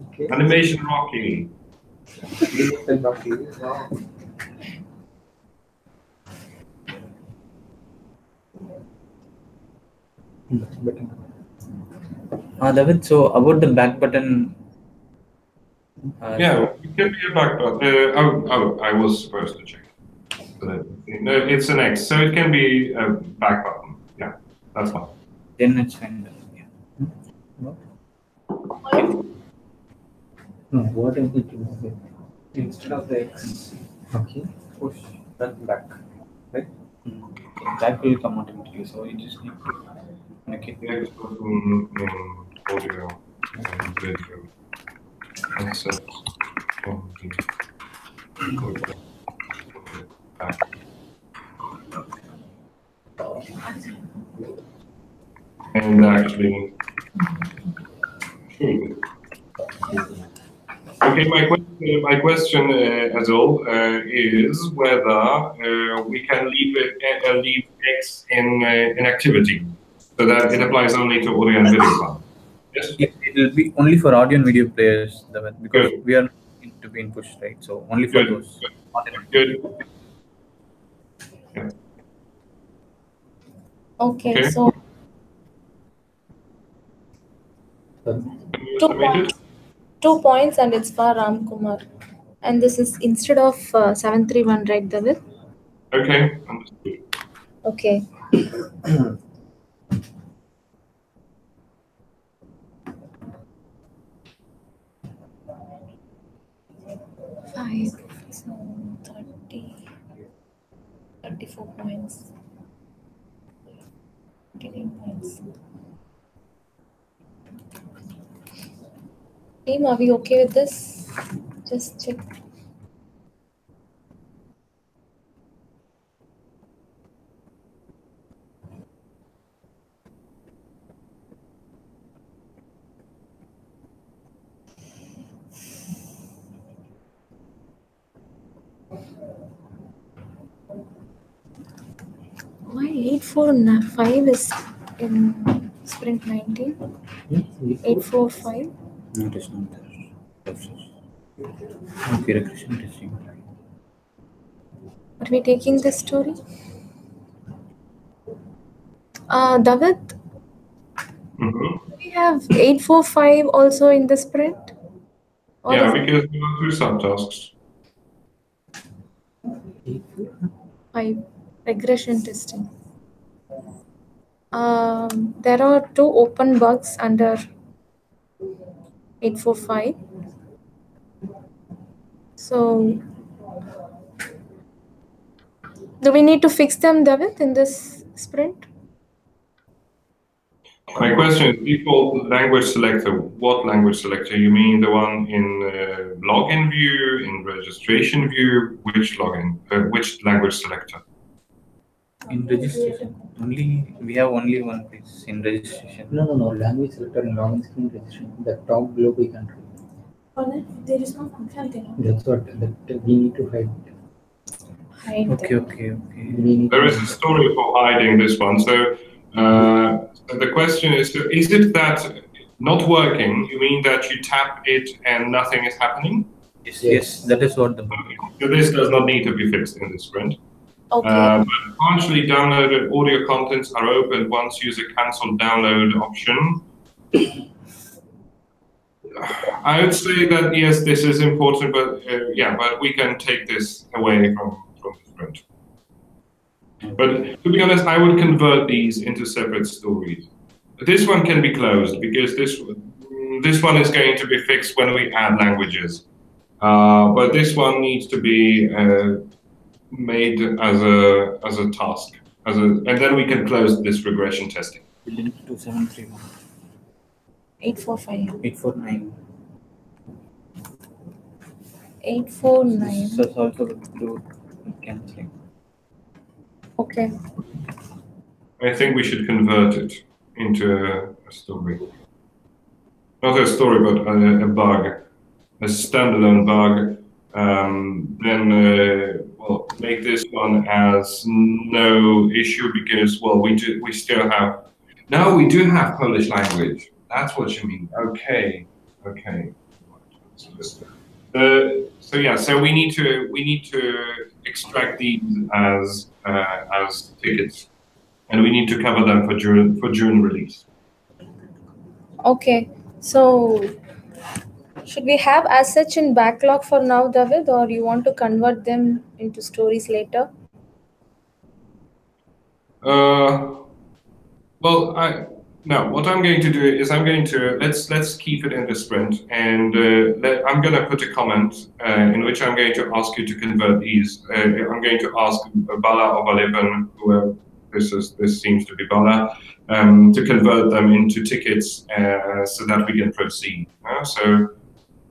Okay. Animation Rocky. David, so about the back button. Yeah, it can be a back button. I was supposed to check. No, it's an X, so it can be a back button. Yeah, that's fine. Then it's fine. Yeah. No, what is it? Instead of the X, Okay. push that back. Right? That will come automatically. So you just need to make it. X button in audio and video. Concept on the back. And actually, okay, my question as all is whether we can leave X in activity, so that it applies only to audio and video file. Yes. It will be only for audio and video players, David, because Good. we are to be in push, right? So only for Good. those. Good. Yeah. Okay, so Can you submit it? 2 points and it's for Ram Kumar. And this is instead of 731, right, David? Okay, understood. Okay. Five, so 34 points. 29 points. Team, are we okay with this? Just check. Why 845 is in sprint 19? 845? No, it is not there. Okay, regression testing. Are we taking this story? David, do we have 845 also in the sprint? Or Yeah, is because there are two subtasks. 5 regression testing? There are 2 open bugs under 845. So, do we need to fix them, David, in this sprint? My question is default language selector. What language selector? You mean the one in login view, in registration view? Which which language selector? In registration, we have only one place in registration. No. Language selector in login screen registration. The top global country. There is no functionality. That's what that we need to hide. Okay. There is a story for hiding this one. So the question is it that not working? You mean that you tap it and nothing is happening? Yes, that is what the So this does not need to be fixed in this sprint. Okay. But partially downloaded audio contents are opened once user cancel download option. I would say that yes, this is important, but but we can take this away from the sprint. But to be honest, I would convert these into separate stories. This one can be closed because this one is going to be fixed when we add languages. But this one needs to be made as a task, and then we can close this regression testing. link to 731. 845. 849. 849. So it's also do canceling. Okay. I think we should convert it into a story. Not a story, but a bug, a standalone bug. Then we'll make this one as no issue because, well, we still have. No, we do have Polish language. That's what you mean. Okay. So yeah, so we need to extract these as tickets, and we need to cover them for June release. Okay. So should we have as such in backlog for now, David, or you want to convert them into stories later? Well, what I'm going to do is let's keep it in the sprint, and I'm going to put a comment in which I'm going to ask you to convert these. I'm going to ask Bala or Balevan, whoever this seems to be Bala, to convert them into tickets so that we can proceed. So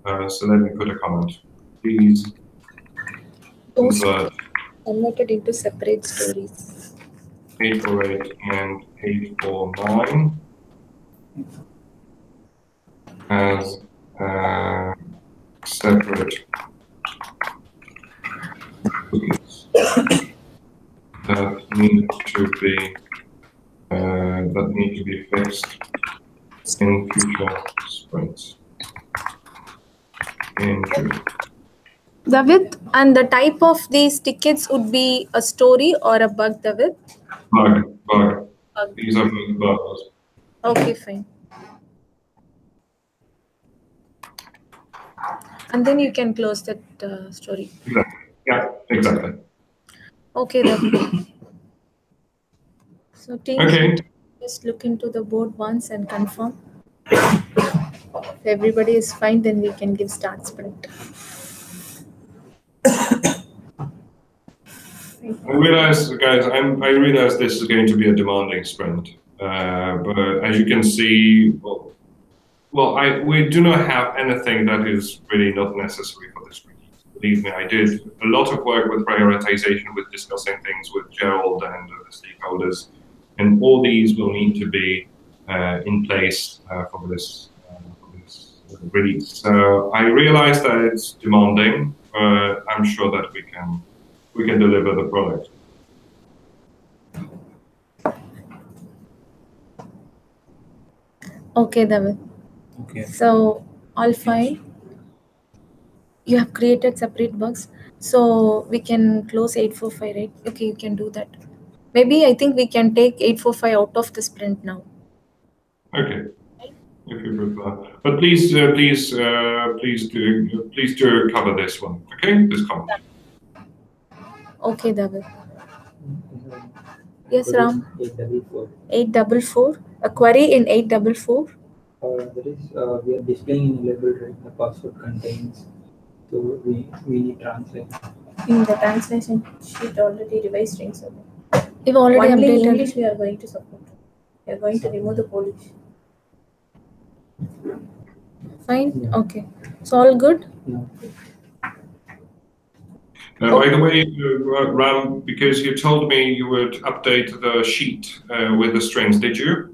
let me put a comment. Please convert Converted into separate stories. 848 and 849 as separate cookies that need to be fixed in future sprints. David, and the type of these tickets would be a story or a bug, David? Bug. These are bugs. Okay, fine. And then you can close that story. Yeah, exactly. Okay, David. So team, Okay. just look into the board once and confirm. If everybody is fine, then we can give start sprint. I realize, guys, I realize this is going to be a demanding sprint, but as you can see, we do not have anything that is really not necessary for this release. Believe me, I did a lot of work with prioritization, with discussing things with Gerald and the stakeholders, and all these will need to be in place for this release. So I realize that it's demanding, but I'm sure that we can deliver the product. Okay, David. Okay. So all fine. You have created separate bugs, so we can close 845, right? Okay, you can do that. Maybe I think we can take 845 out of the sprint now. Okay, if you prefer, but please do cover this one. Okay, this comment. Okay, David. Yes, Ram. 844. A query in 844. We are displaying in label, right? The password contains. So we need translate. In the translation sheet already revised strings. We've already Only updated. English we are going to support. We are going to remove the Polish. Fine. Yeah. Okay. So all good. Yeah. By the way, Ram, because you told me you would update the sheet with the strings, did you?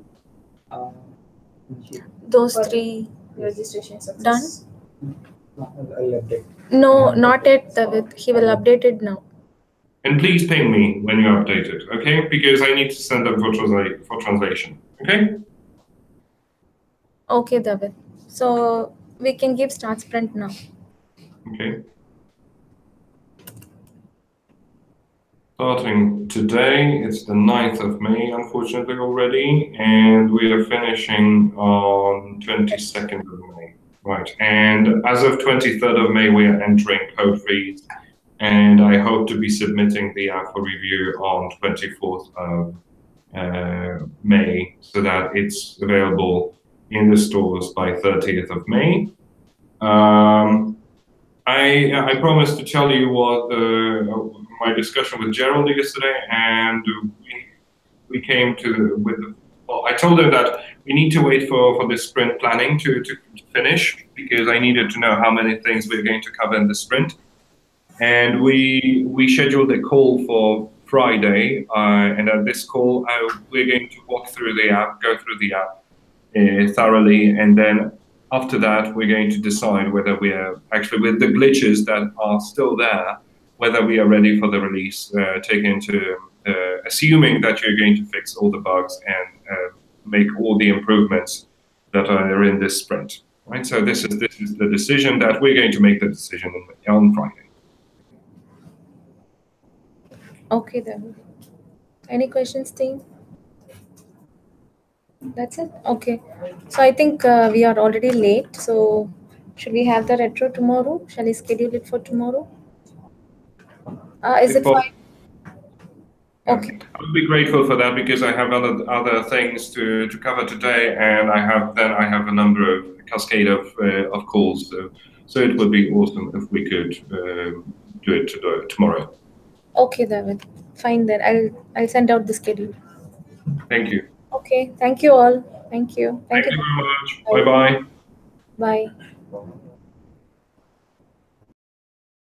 Those three Registration success. done. I'll update. No, not yet, David. He will update it now. And please ping me when you update it, okay? Because I need to send them for translation, okay? Okay, David. So we can give start sprint now. Okay. Starting today, it's the 9th of May, unfortunately, already, and we are finishing on 22nd of May. Right, and as of 23rd of May, we are entering code freeze, and I hope to be submitting the app for review on 24th of May, so that it's available in the stores by 30th of May. I promised to tell you what my discussion with Gerald yesterday, and we came to I told him that we need to wait for the sprint planning to finish, because I needed to know how many things we're going to cover in the sprint, and we scheduled a call Friday, and at this call, we're going to walk through the app, go through the app thoroughly, and then after that, we're going to decide whether we are actually, with the glitches that are still there, whether we are ready for the release, assuming that you're going to fix all the bugs and make all the improvements that are in this sprint. Right. So this is the decision that we're going to make the decision on Friday. Okay, then. Any questions, team? That's it? Okay. So I think we are already late. So should we have the retro tomorrow? Shall we schedule it for tomorrow? Is it fine? Okay. I would be grateful for that because I have other things to cover today, and I have a number of cascade of calls. So it would be awesome if we could do it tomorrow. Okay, David. Fine then. I'll send out the schedule. Thank you. Okay. Thank you all. Thank you. Thank you very much. Bye-bye. Bye.